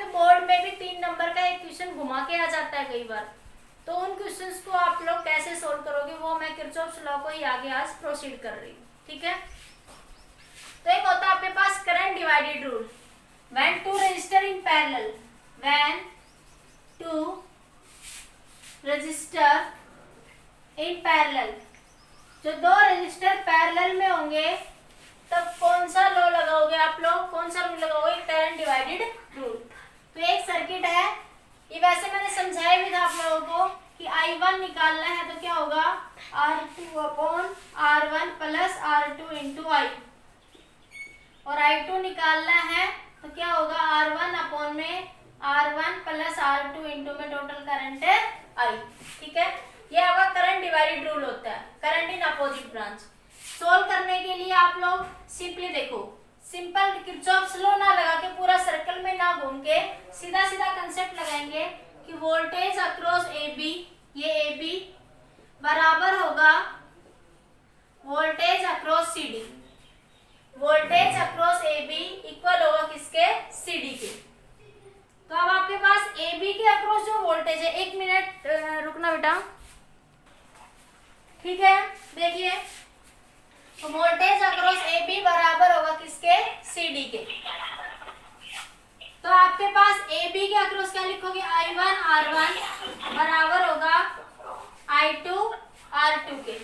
आपके बोर्ड में भी 3 नंबर का एक क्वेश्चन घुमा के आ जाता है कई बार, तो उन क्वेश्चंस को आप लोग कैसे सोल्व करोगे वो मैं किरचॉफ्स लॉ को ही आगे आज प्रोसीड कर रही हूँ। ठीक है, तो एक होता है आपके पास current divided rule. When two resistor in parallel, when two resistor in parallel, जो दो रजिस्टर पैरेलल में होंगे तब कौन सा लॉ लगाओगे आप लोग, कौन सा रूल लगाओगे, करंट डिवाइडेड रूल। तो एक सर्किट है, ये वैसे मैंने समझाया भी था आप लोगों को कि I1 निकालना है तो क्या होगा, R2 upon R1 plus R2 into I, और I2 निकालना है तो क्या होगा, R1 अपॉन में R1 प्लस R2 इंटू में टोटल करंट है I। ठीक है, ये आपका करंट डिवाइडेड रूल होता है, current in opposite branch. Solve करने के लिए आप लोग सिंपली देखो, सिंपल किरचॉफ्स लॉ ना लगा के, पूरा सर्कल में ना घूम के, सीधा सीधा कंसेप्ट लगाएंगे कि वोल्टेज अक्रॉस AB, ये AB बराबर होगा voltage across CD। Voltage across AB equal होगा किसके, CD के। तो अब आपके पास AB के अक्रॉस जो वोल्टेज है, 1 मिनट रुकना बेटा, ठीक है, देखिए, तो वोल्टेज अक्रॉस AB बराबर होगा किसके, CD के। तो आपके पास AB के अक्रॉस क्या लिखोगे, I1 R1 बराबर होगा I2 R2 के।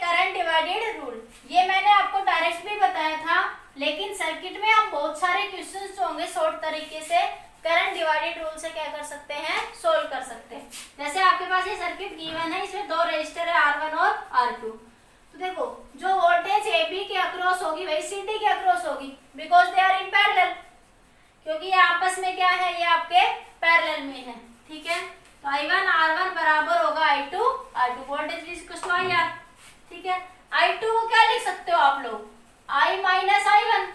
करंट डिवाइडेड रूल, ये मैंने आपको डायरेक्ट भी बताया था, लेकिन सर्किट में आप बहुत सारे क्वेश्चंस जो होंगे शॉर्ट तरीके से करंट डिवाइडेड रूल से क्या कर सकते हैं, सोल्व कर सकते हैं। जैसे आपके पास ये सर्किट गिवन है, इसमें दो रजिस्टर है R1 और R2। तो देखो, जो वोल्टेज AB के अक्रॉस होगी वही CD के अक्रॉस होगी, because they are in parallel, क्योंकि ये आपस में क्या है, ये आपके पैरेलल में है। ठीक है, तो I1 R1 बराबर होगा I2 R2, voltage is equal to IR। ठीक है, I2 को क्या लिख सकते हो आप लोग, I माइनस I1।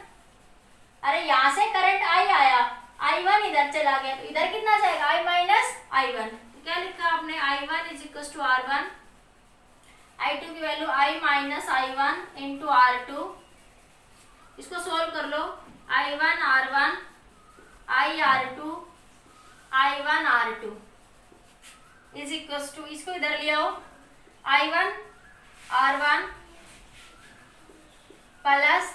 अरे यहाँ से करंट I आया, I1 इधर चला गया, तो इधर कितना जाएगा, I माइनस I1। तो क्या लिखा आपने, I1 is equal to R1, I2 की value I minus I1 into R2। इसको सोल्व कर लो, I1 R1 I R2 I1 R2 is equal to, इसको इधर ले आओ, I1 R1 plus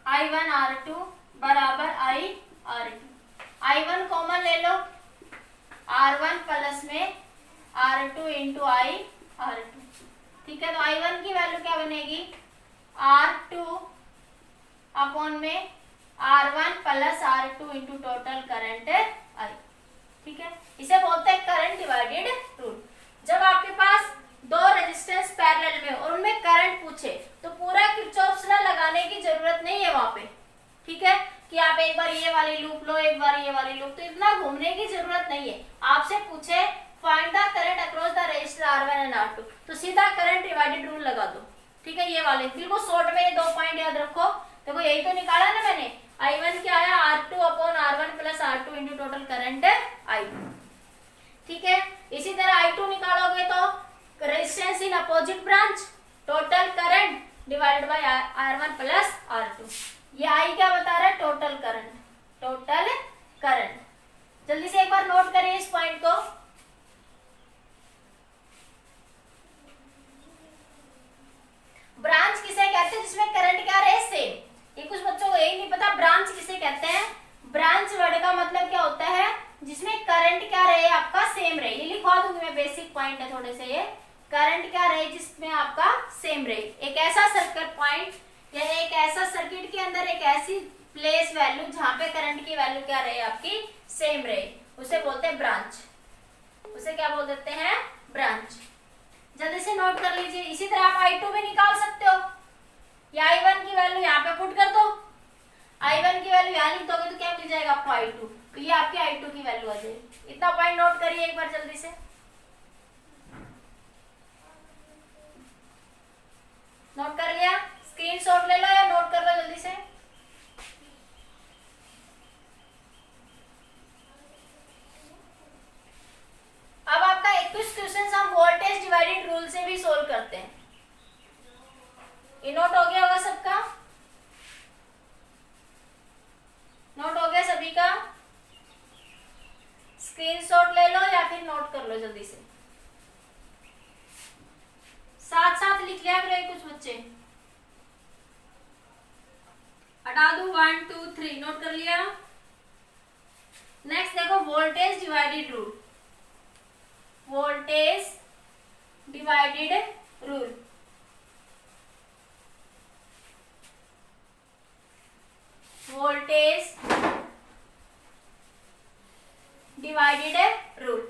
I1 R2 बराबर I R2। I1 कॉमन ले लो, R1 प्लस में R2 इंटू I R2। ठीक है, तो I1 की वैल्यू क्या बनेगी, R2 अपॉन में R1 plus R2 into total current I। ठीक है, इसे बोलते हैं करंट डिवाइडेड रूल। जब आपके पास दो रेजिस्टेंस पैरेलल में और उनमें करंट पूछे तो पूरा किरचॉफ्स लॉ लगाने की जरूरत नहीं है वहां पे। ठीक है, कि आप एक बार ये वाली लूप लो, एक बार ये वाली लूप, तो इतना घूमने की जरूरत नहीं है। आपसे पूछे find the current across the resistor R1 and R2, तो सीधा करंट डिवाइडेड रूल लगा दो। ठीक है, ये वाले बिल्कुल शॉर्ट में ये 2 पॉइंट याद रखो। देखो यही तो निकाला ना मैंने, I1 क्या आया, R2 upon R1 plus R2 into total current I। ठीक है, इसी तरह I2 निकालोगे तो resistance in opposite branch, total current divided by R1 plus R2। ये I क्या बता रहा है, टोटल करंट, टोटल करंट। जल्दी से एक बार नोट करिए इस पॉइंट को। ब्रांच किसे कहते हैं, जिसमें करंट क्या रहे, सेम। ये कुछ बच्चों को यही नहीं पता, ब्रांच किसे कहते हैं। ब्रांच वर्ड का मतलब क्या होता है, जिसमें करंट क्या रहे, आपका सेम रहे। ये लिखवा दूंगी मैं, बेसिक पॉइंट है थोड़े से, ये करंट क्या रहे जिसमें आपका सेम रहे। एक ऐसा सर्किट पॉइंट या एक ऐसा सर्किट के अंदर एक ऐसी प्लेस वैल्यू जहां पे करंट की वैल्यू क्या रहे, आपकी सेम रहे, उसे बोलते हैं ब्रांच। उसे क्या बोल देते हैं, ब्रांच। जल्दी से नोट कर लीजिए। इसी तरह आप I2 भी निकाल सकते हो, या I1 की वैल्यू यहाँ पे पुट कर दो, I1 की वैल्यू यहाँ लिख दोगे तो क्या मिल जाएगा आपको, I2। तो ये आपकी I2 की वैल्यू आ जाएगी। इतना पॉइंट नोट करिए एक बार जल्दी से, नोट कर लिया, स्क्रीनशॉट ले लो या नोट कर लो जल्दी से। अब आपका 21 क्वेश्चन हम वोल्टेज डिवाइडेड रूल से भी सोल्व करते हैं। ये नोट नोट कर लो जल्दी से, साथ साथ लिख लिया करो कुछ बच्चे। हटा दो 1 2 3 नोट कर लिया। नेक्स्ट देखो voltage divided rule, voltage divided rule. Voltage divided rule,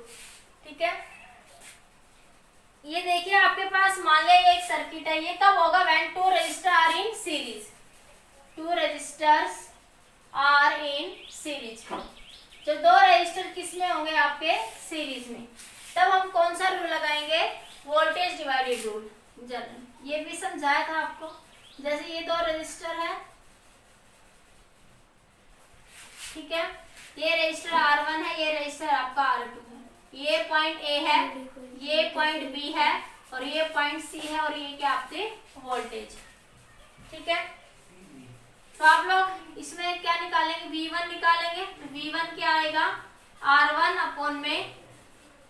ठीक है। ये देखिए आपके पास मान लिया एक सर्किट है, ये कब होगा, when two resistor are in series, two resistors are in series. जब दो रजिस्टर किस में होंगे, आपके सीरीज में, तब हम कौन सा रूल लगाएंगे, वोल्टेज डिवाइडेड रूल। ये भी समझाया था आपको, जैसे ये दो रजिस्टर है, ठीक है, ये रजिस्टर R1 है, ये रजिस्टर आपका R2 है, ये पॉइंट A है, ये पॉइंट B है और ये पॉइंट C है और ये क्या आपके वोल्टेज, ठीक है। तो आप लोग इसमें क्या निकालेंगे, V1 निकालेंगे। तो V1 क्या आएगा, R1 अपॉन में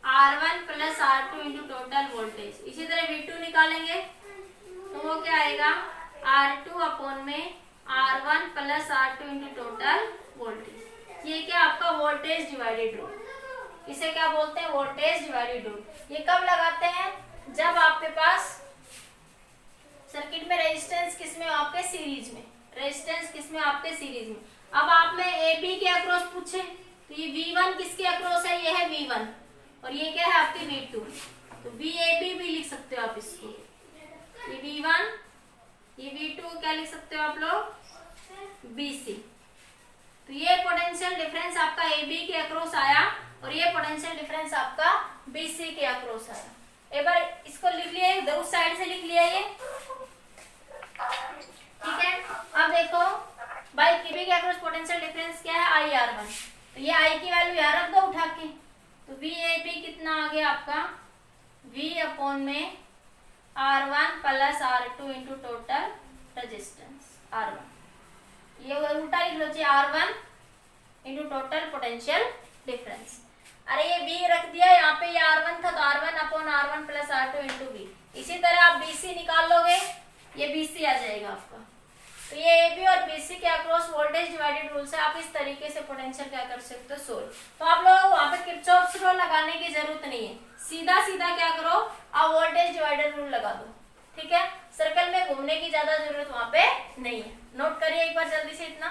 R1 plus R2 into total voltage. इसी तरह V2 निकालेंगे तो वो क्या आएगा, R2 अपॉन में R1 plus R2 into total voltage. ये क्या आपका वोल्टेज डिवाइडेड रूल, इसे क्या बोलते हैं, वोल्टेज डिवाइडेड रूल। ये कब लगाते हैं, जब आपके पास सर्किट में रेजिस्टेंस किसमें, आपके सीरीज में, रेजिस्टेंस किसमें, आपके सीरीज में। अब आप में ए बी के अक्रॉस पूछे तो ये V1 किसके अक्रॉस है, ये है V1 और ये क्या है आपकी V2, तो VAB भी लिख सकते हो आप इसको, ये V1 ये V2 क्या लिख सकते हो आप लोग, BC। तो ये पोटेंशियल डिफरेंस आपका AB के अक्रॉस आया और ये पोटेंशियल डिफरेंस आपका BC के अक्रॉस आया। एक बार इसको लिख लिया, उस साइड से लिख लिया ये, ठीक है। अब देखो भाई KB के अक्रॉस पोटेंशियल डिफरेंस क्या है, IR1, तो ये I की वैल्यू यहाँ रख दो उठा के, तो VAB कितना आ गया आपका, V अपॉन में R1 plus R2 into total resistance R1। ये उल्टा लिख लो जी, R1 into total potential difference. अरे ये V रख दिया यहाँ पे, ये R1 था तो R1 upon R1 plus R2 into V। इसी तरह आप BC निकाल लोगे, ये BC आ जाएगा आपका। तो ये AB और BC के अक्रॉस वोल्टेज डिवाइडेड रूल से आप इस तरीके से पोटेंशियल क्या कर सकते हो, सोल्व। तो आप लोग वहाँ पे किरचॉफ्स लॉ लगाने की जरूरत नहीं है, सीधा सीधा क्या करो, आप वोल्टेज डिवाइडेड रूल लगा दो, ठीक है। सर्कल में घूमने की ज्यादा जरूरत वहां पे नहीं है। नोट करिए एक बार जल्दी से इतना।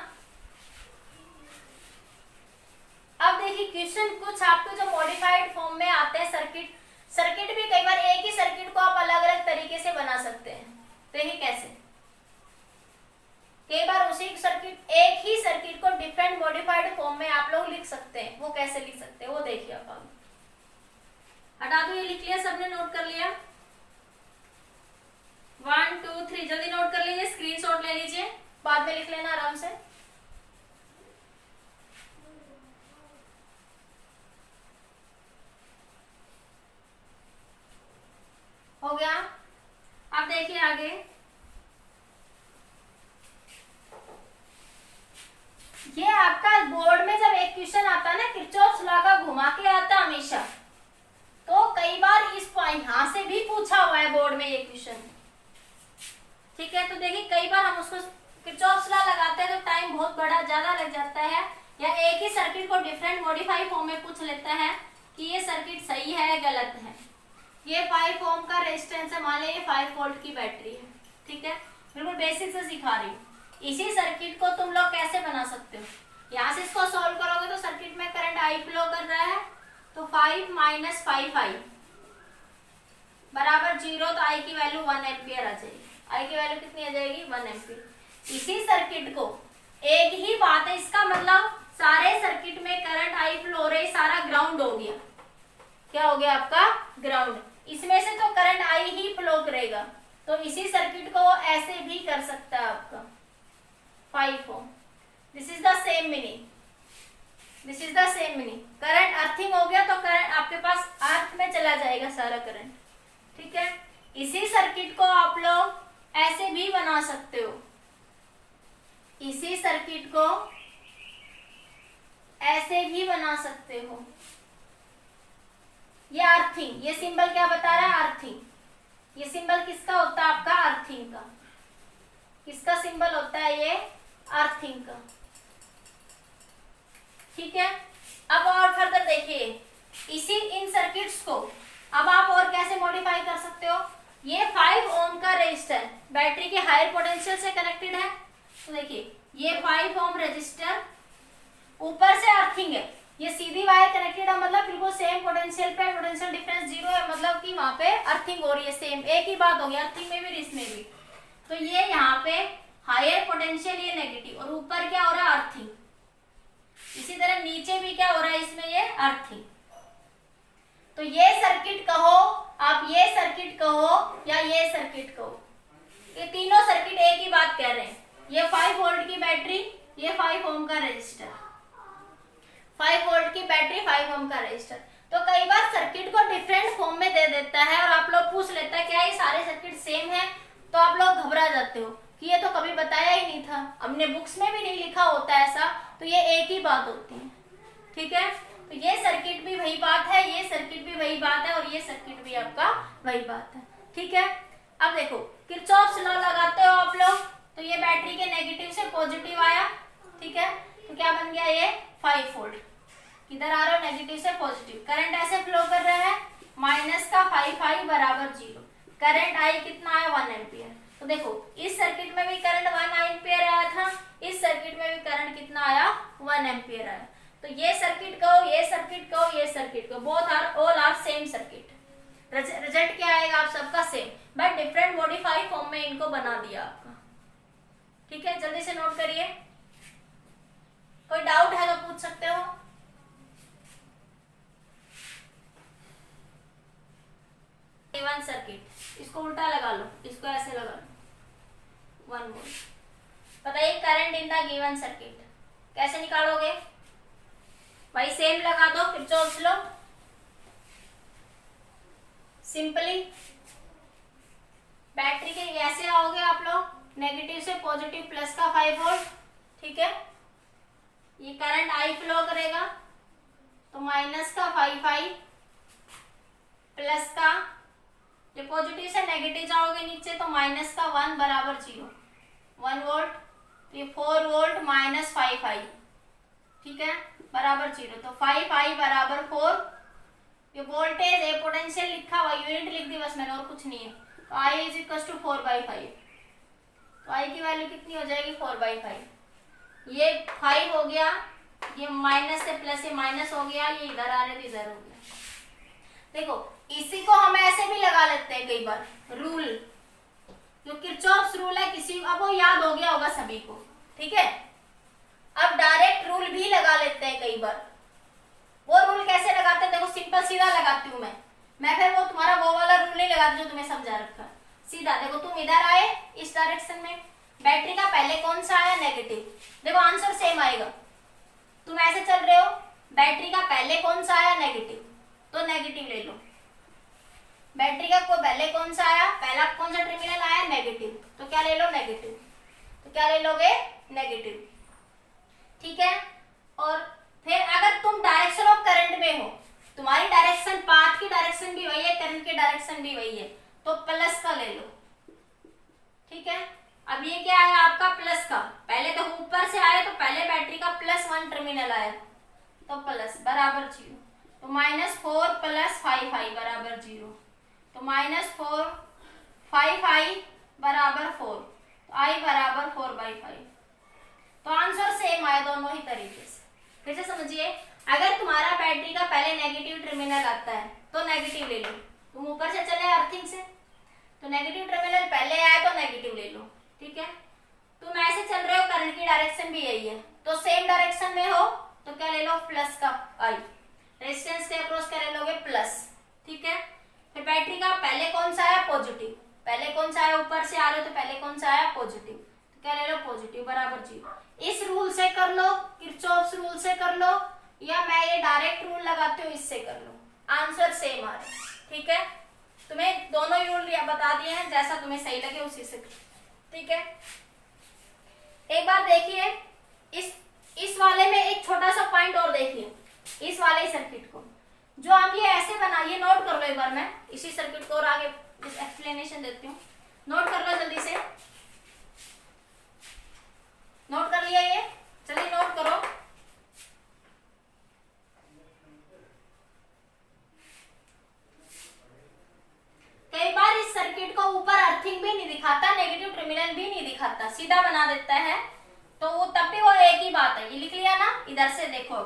अब देखिए क्वेश्चन कुछ आपको जो मॉडिफाइड फॉर्म में आते हैं, सर्किट भी कई बार एक ही सर्किट को आप अलग अलग तरीके से बना सकते हैं। तो ये कैसे, कई बार उसी सर्किट, एक ही सर्किट को डिफरेंट मॉडिफाइड फॉर्म में आप लोग लिख सकते हैं। वो कैसे लिख सकते हैं वो देखिए आप आगे। हटा दो, ये लिख लिया, सबने नोट कर लिया, 1 2 3 जल्दी नोट कर लीजिए, स्क्रीनशॉट ले लीजिए, बाद में लिख लेना आराम से। हो गया। अब देखिए आगे, ये आपका बोर्ड में जब एक क्वेश्चन आता है ना, किरचॉफ्स लॉ का घुमा के आता हमेशा, तो कई बार इस यहां से भी पूछा हुआ है बोर्ड में ये क्वेश्चन, ठीक है। तो देखिए कई बार हम उसको किरचॉफ्स लॉ लगाते हैं तो टाइम बहुत बड़ा ज्यादा लग जाता है, या एक ही सर्किट को डिफरेंट मॉडिफाई फॉर्म में पूछ लेता है कि ये सर्किट सही है गलत है। ये 5 ओम का रेजिस्टेंस है, मान लीजिए 5 वोल्ट की बैटरी है, ठीक है। बिल्कुल बेसिक से सिखा रही हूँ। इसी सर्किट को तुम लोग कैसे बना सकते हो, यहाँ से इसको सॉल्व करोगे तो सर्किट में करंट I फ्लो कर रहा है, तो 5 माइनस 5I बराबर 0, तो I की वैल्यू 1 एम्पियर आ जाएगी। I की वैल्यू कितनी आ जाएगी, 1 एम्पियर। इसी सर्किट को, एक ही बात है, इसका मतलब सारे सर्किट में करंट I फ्लो हो रही, सारा ग्राउंड हो गया। क्या हो गया आपका, ग्राउंड। इसमें से तो करंट I ही फ्लो करेगा, तो इसी सर्किट को ऐसे भी कर सकता है आपका 5 ohm. This is the same meaning, this is the same meaning. Current earthing हो गया तो करंट आपके पास अर्थ में चला जाएगा सारा करंट, ठीक है। इसी सर्किट को आप लोग ऐसे भी बना सकते हो, इसी सर्किट को ऐसे भी बना सकते हो, ये अर्थिंग, ये सिंबल क्या बता रहा है? अर्थिंग। ये सिंबल किसका होता है? आपका अर्थिंग का। किसका सिंबल होता है ये? अर्थिंग का। ठीक है, अब और फर्दर देखिए इसी इन सर्किट्स को अब आप और कैसे मॉडिफाई कर सकते हो। ये 5 ओम का रेजिस्टर बैटरी के हायर पोटेंशियल से कनेक्टेड है, तो देखिए ये 5 ओम रेजिस्टर ऊपर से अर्थिंग है, ये सीधी वायर कनेक्टेड है, मतलब बिल्कुल सेम पोटेंशियल पे, पोटेंशियल डिफरेंस 0 है, मतलब कि वहां पे अर्थिंग हो रही है, सेम एक ही बात होगी अर्थिंग में भी इसमें भी। तो ये यहाँ पे हायर पोटेंशियल, ये नेगेटिव, और ऊपर क्या हो रहा है? अर्थिंग। इसी तरह नीचे भी क्या हो रहा है? इसमें ये अर्थिंग। तो ये सर्किट कहो आप, ये सर्किट कहो या ये सर्किट कहो, ये तीनों सर्किट एक ही बात कह रहे हैं। ये 5 वोल्ट की बैटरी, ये 5 ओम का रेजिस्टर, 5 वोल्ट की बैटरी, 5 ओम का रेजिस्टर। तो कई बार सर्किट को डिफरेंट फॉर्म में दे देता है और आप लोग पूछ लेता है क्या ये सारे सर्किट सेम है, तो आप लोग घबरा जाते हो कि ये तो कभी बताया ही नहीं था, हमने बुक्स में भी नहीं लिखा होता ऐसा, तो ये एक ही बात होती है। ठीक है, तो ये सर्किट भी वही बात है, ये सर्किट भी वही बात है, और ये सर्किट भी आपका वही बात है। ठीक है, अब देखो किरचॉफ्स लॉ लगाते हो आप लोग, तो ये बैटरी के नेगेटिव से पॉजिटिव आया। ठीक है, तो क्या बन गया? ये 5 वोल्ट, किधर आ रहा है? नेगेटिव से पॉजिटिव। करंट ऐसे फ्लो कर रहा है, माइनस का 5 बराबर 0। करंट आई कितना आया? 1 एम्पियर। तो देखो इस सर्किट में भी करंट 1 एम्पियर आया था, इस सर्किट में भी करंट कितना आया? 1 एम्पियर आया। तो ये सर्किट कहो, ये सर्किट कहो, ये सर्किट कहो, both are all are same circuit, result क्या आएगा आप सबका same, but different modified form में इनको बना दिया आपका। ठीक है, जल्दी से नोट करिए, कोई डाउट है तो पूछ सकते हो। वन सर्किट, इसको उल्टा लगा लो, इसको ऐसे लगा लो, 1 वोल्ट। बताइए current in the given circuit कैसे निकालोगे? भाई सेम लगा दो, किरचॉफ्स लॉ, सिंपली बैटरी के ऐसे आओगे आप लोग, नेगेटिव से पॉजिटिव प्लस का 5 वोल्ट। ठीक है, ये करंट आई फ्लो करेगा, तो माइनस का 5 प्लस का, ये पॉजिटिव से नेगेटिव जाओगे नीचे, तो माइनस का 1 बराबर 0, 1 वोल्ट, तो ये 4 वोल्ट माइनस 5 ठीक है, बराबर 0। तो 5 बराबर 4, ये वोल्टेज है, पोटेंशियल लिखा हुआ, यूनिट लिख दी बस मैंने, और कुछ नहीं है। तो I इज इक्वल टू 4/5, तो I की वैल्यू कितनी हो जाएगी? 4/5। ये 5 हो गया, ये माइनस से प्लस, ये माइनस हो गया, ये इधर आ रहे तो इधर हो गया। देखो इसी को हम ऐसे भी लगा लेते हैं कई बार, रूल जो किरचॉफ्स रूल है, किसी अब वो याद हो गया होगा सभी को। ठीक है, अब डायरेक्ट रूल भी लगा लेते हैं कई बार। वो रूल कैसे लगाते हैं? देखो सिंपल सीधा लगाती हूँ मैं फिर वो तुम्हारा वो वाला रूल नहीं लगाती जो तुम्हें समझा रखा है। सीधा देखो, तुम इधर आए इस डायरेक्शन में, बैटरी का पहले कौन सा आया? नेगेटिव। देखो आंसर सेम आएगा। तुम ऐसे चल रहे हो, बैटरी का पहले कौन सा आया? नेगेटिव, तो नेगेटिव ले लो। बैटरी का पहले कौन सा आया? पहला कौन सा टर्मिनल आया? नेगेटिव, तो क्या ले लो? नेगेटिव। तो क्या ले लोगे? नेगेटिव। ठीक है, और फिर अगर तुम डायरेक्शन ऑफ करंट में हो, तुम्हारी डायरेक्शन, पाथ की डायरेक्शन भी वही है, करंट की डायरेक्शन भी वही है, तो प्लस का ले लो। ठीक है, अब ये क्या आया आपका? प्लस का। पहले तो ऊपर से आया, तो पहले बैटरी का +1 टर्मिनल आया, तो प्लस बराबर 0, तो -4 + 5 बराबर 0, तो -4 5 बराबर 4, तो I बराबर 4/5। तो आंसर सेम आया दोनों ही तरीके से। फिर से समझिए, अगर तुम्हारा बैटरी का पहले नेगेटिव टर्मिनल आता है तो नेगेटिव ले लो, तुम ऊपर से चले अर्थिंग से, तो नेगेटिव टर्मिनल पहले आया तो नेगेटिव ले लो। ठीक है, तुम ऐसे चल रहे हो, करंट की डायरेक्शन भी यही है, तो सेम डायरेक्शन में हो तो क्या ले लो? प्लस का I, रेजिस्टेंस के अक्रॉस क्या ले लोगे? प्लस। ठीक है, फिर बैटरी का पहले कौन सा आया? पॉजिटिव। पहले कौन सा आया? ऊपर से आ रहे हो तो पहले कौन सा आया? पॉजिटिव, तो क्या ले लो? पॉजिटिव बराबर 0। इस रूल से कर लो, किरचॉफ्स रूल से कर लो, या मैं ये डायरेक्ट रूल लगाती हूँ इससे कर लो, आंसर सेम आ रहा है। ठीक है, तुम्हें दोनों रूल बता दिए हैं, जैसा तुम्हें सही लगे उसी से। ठीक है, एक बार देखिए इस वाले में एक छोटा सा पॉइंट और देखिए, इस वाले सर्किट को, जो आप ये ऐसे बनाइए, नोट कर लो एक बार, मैं इसी सर्किट को और आगे एक्सप्लेनेशन देती हूँ, नोट कर लो जल्दी से। नोट कर लिया ये? चलिए नोट करो। कई बार इस सर्किट को ऊपर अर्थिंग भी नहीं दिखाता, नेगेटिव टर्मिनल भी नहीं दिखाता, सीधा बना देता है, तो वो तब भी वो एक ही बात है। ये लिख लिया ना, इधर से देखो।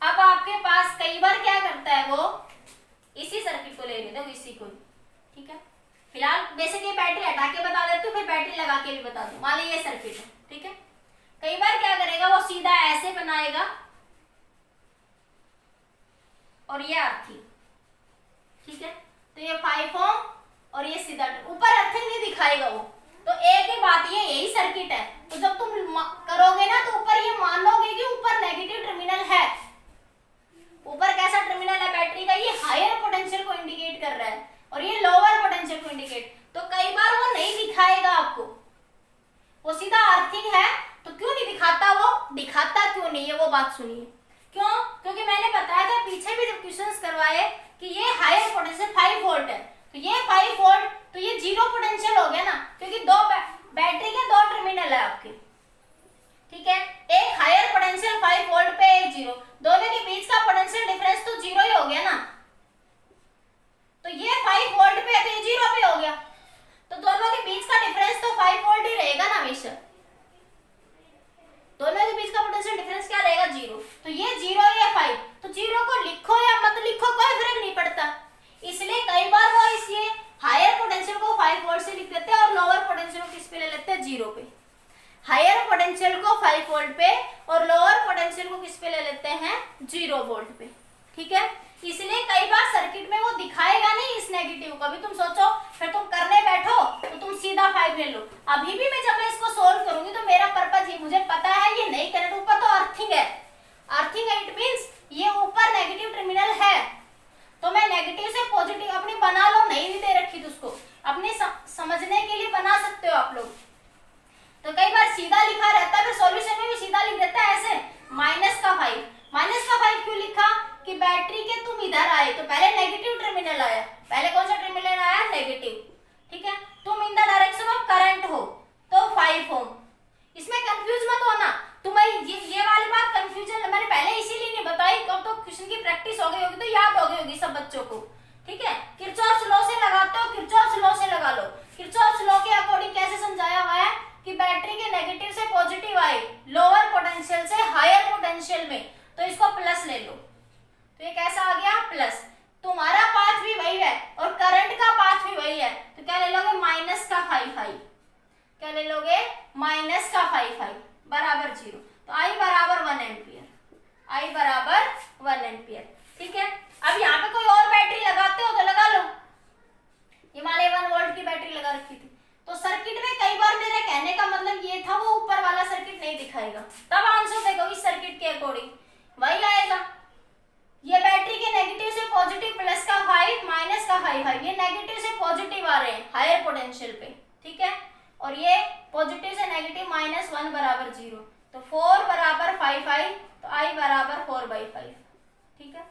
अब आपके पास कई बार क्या करता है वो, इसी सर्किट को लेने दो, इसी को, ठीक है। फिलहाल बेसिक ये बैटरी हटा के बता देती हूँ, फिर बैटरी लगा के भी बता दूं। मान लो ये सर्किट है, ठीक है। कई बार क्या करेगा वो, सीधा ऐसे बनाएगा और ये अर्थिंग, ठीक है। तो ये 5 ओम और ये सीधा, ऊपर अर्थिंग नहीं दिखाएगा वो। तो एक ही बात, ये यही सर्किट है। तो जब तुम करोगे ना, तो ऊपर ये मानोगे कि ऊपर नेगेटिव टर्मिनल है। ऊपर कैसा टर्मिनल है बैटरी का, ये हायर पोटेंशियल को इंडिकेट कर रहा है और ये लोअर पोटेंशियल को इंडिकेट। तो कई बार वो नहीं दिखाएगा आपको, वो सीधा अर्थिंग है। तो क्यों नहीं दिखाता वो, दिखाता क्यों नहीं है वो बात सुनिए। क्यों? क्योंकि मैंने बताया था पीछे भी जब क्वेश्चंस करवाए कि ये हायर पोटेंशियल 5 वोल्ट है, तो ये 5 वोल्ट, तो ये जीरो पोटेंशियल हो गया ना, क्योंकि दो बैटरी के दो टर्मिनल है आपके, ठीक है। एक हायर पोटेंशियल 5 वोल्ट पे, एक जीरो, दोनों के बीच का पोटेंशियल डिफरेंस तो जीरो ही हो गया ना। तो ये 5 वोल्ट पे है तो ये जीरो पे हो गया, तो दोनों के बीच का डिफरेंस तो 5 वोल्ट ही रहेगा ना हमेशा। दोनों के बीच का पोटेंशियल डिफरेंस क्या रहेगा, जीरो। तो ये जीरो, ये 5, तो जीरो को लिखो या मत लिखो कोई फर्क नहीं पड़ता। इसलिए कई बार वो इसलिए हायर पोटेंशियल को 5 वोल्ट से लिख देते हैं और लोअर पोटेंशियल को किस पे ले लेते हैं, जीरो पे। हायर पोटेंशियल को 5 वोल्ट पे और लोअर पोटेंशियल को किस पे ले लेते हैं, 0 वोल्ट पे, ठीक है। इसलिए कई बार सर्किट में वो दिखाएगा नहीं इस नेगेटिव को। अभी तुम सोचो, फिर तुम करने बैठो तो तुम सीधा 5 ले लो। अभी भी मैं जब मैं इसको सोल्व करूंगी तो मेरा पर्पस ये, मुझे पता है ये नहीं करंट ऊपर तो अर्थिंग है, अर्थिंग है, इट मींस ये ऊपर नेगेटिव टर्मिनल है। तो मैं नेगेटिव से पॉजिटिव अपनी बना लो, नहीं भी दे रखी तो उसको अपने समझने के लिए बना सकते हो आप लोग। तो कई बार सीधा लिखा रहता है, फिर सॉल्यूशन में भी सीधा लिख देता है ऐसे, -5। -5 क्यों लिखा कि बैटरी के तुम इधर आए तो पहले नेगेटिव टर्मिनल आया, पहले कौन सा टर्मिनल आया, नेगेटिव, ठीक है। तुम in the direction of current हो तो 5 ओम। इसमें कंफ्यूज मत होना, तुम्हें ये वाली बात कंफ्यूजन मैंने पहले इसीलिए नहीं बताई, कब तो क्वेश्चन की प्रैक्टिस हो गई होगी तो याद हो गई होगी सब बच्चों को, ठीक है। किरचॉफ्स लॉ से लगाते हो, किरचॉफ्स लॉ से लगा लो। किरचॉफ्स लॉ के अकॉर्डिंग कैसे समझाया हुआ है कि बैटरी के नेगेटिव से पॉजिटिव आए लोअर पोटेंशियल से हायर पोटेंशियल में, तो इसको प्लस ले लो, तो ये कैसा आ गया, प्लस। तुम्हारा पाथ भी वही है और करंट का पाथ भी वही है, तो क्या ले लोगे, -5, क्या ले लोगे, -5 बराबर 0। तो I बराबर 1 एम्पियर, I बराबर 1 एम्पियर, ठीक है। अब यहाँ पे कोई और बैटरी लगाते हो तो लगा लो, ये मान 1 वोल्ट की बैटरी लगा रखी थी। तो सर्किट में कई बार मेरे कहने का मतलब ये था वो ऊपर वाला सर्किट नहीं दिखाएगा, तब आंसर देखो इस सर्किट के अकॉर्डिंग वही आएगा। ये बैटरी के नेगेटिव से पॉजिटिव प्लस का 5 माइनस का 5, ये नेगेटिव से पॉजिटिव आ रहे हैं हायर पोटेंशियल पे, ठीक है। और ये पॉजिटिव से नेगेटिव -1 बराबर 0, तो 4 बराबर 5, तो I बराबर 4/5, ठीक है।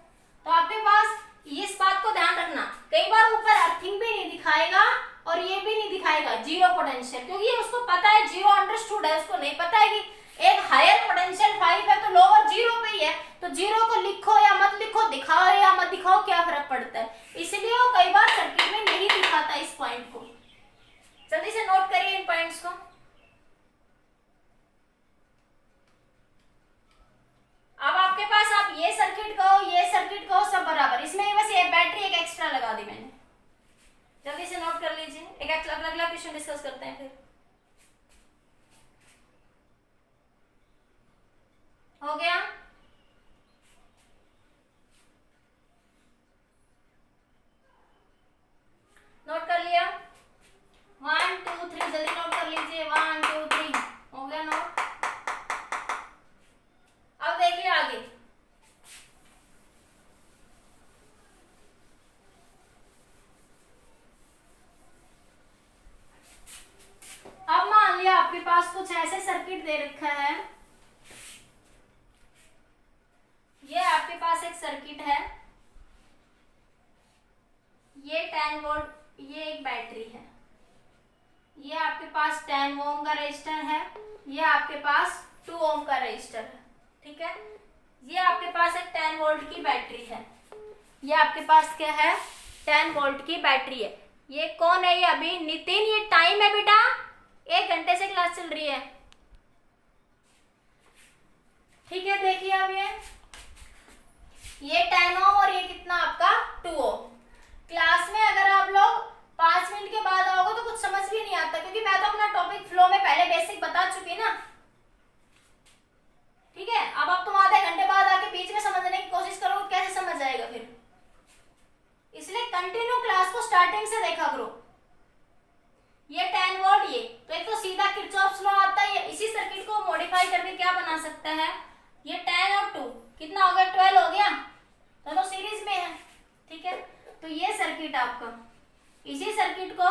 तो आपके पास इस बात को ध्यान रखना, कई बार ऊपर अर्थिंग भी नहीं दिखाएगा और ये भी नहीं दिखाएगा जीरो पोटेंशियल, क्योंकि ये उसको पता है, जीरो अंडरस्टूड है, उसको नहीं पता है कि एक हायर पोटेंशियल 5 है तो लोअर 0 पे ही है, तो 0 को लिखो या मत लिखो, दिखाओ या मत दिखाओ, क्या फर्क पड़ता है। इसलिए वो कई बार सर्किट में नहीं दिखाता इस पॉइंट को। जल्दी से नोट करिए इन पॉइंट्स को। अब आपके पास आप ये सर्किट कहो सब बराबर, इसमें बस ये बैटरी एक एक्स्ट्रा लगा दी मैंने, जल्दी से नोट कर लीजिए। एक अगला क्वेश्चन डिस्कस करते हैं फिर, हो गया। नोट कर लिया, 1 2 3, जल्दी नोट कर लीजिए, 1 2 3, हो गया नोट। अब देखिए आगे, अब मान लिया आपके पास कुछ ऐसे सर्किट दे रखा है, ये आपके पास एक सर्किट है 10 वोल्ट, ये एक बैटरी है, ये आपके पास 10 ओम का रजिस्टर है, ये आपके पास 2 ओम का रजिस्टर है, ठीक है। ये आपके पास एक 10 वोल्ट की बैटरी है, ये आपके पास क्या है, 10 वोल्ट की बैटरी है। ये कौन है, ये अभी नितिन, ये टाइम है बेटा, 1 घंटे से क्लास चल रही है, ठीक है। देखिए अब ये 10 ओम और ये कितना आपका 2 ओम। क्लास में अगर आप लोग 5 मिनट के बाद आओगे तो कुछ समझ भी नहीं आता, क्योंकि मैं तो अपना टॉपिक फ्लो में पहले बेसिक बता चुकी ना, ठीक है। अब तुम आधे घंटे बाद आके बीच में समझने की कोशिश करोगे, कैसे समझ आएगा फिर, इसलिए कंटिन्यू क्लास को स्टार्टिंग से देखा करो। ये 10 वोल्ट, ये तो एक तो सीधा किरचॉफ्स लॉ आता है, इसी सर्किट को मॉडिफाई करके क्या बना सकता है, ये 10 और 2 कितना हो गया, 12 हो गया, दोनों सीरीज में है, ठीक है। तो ये सर्किट आपका, इसी सर्किट को,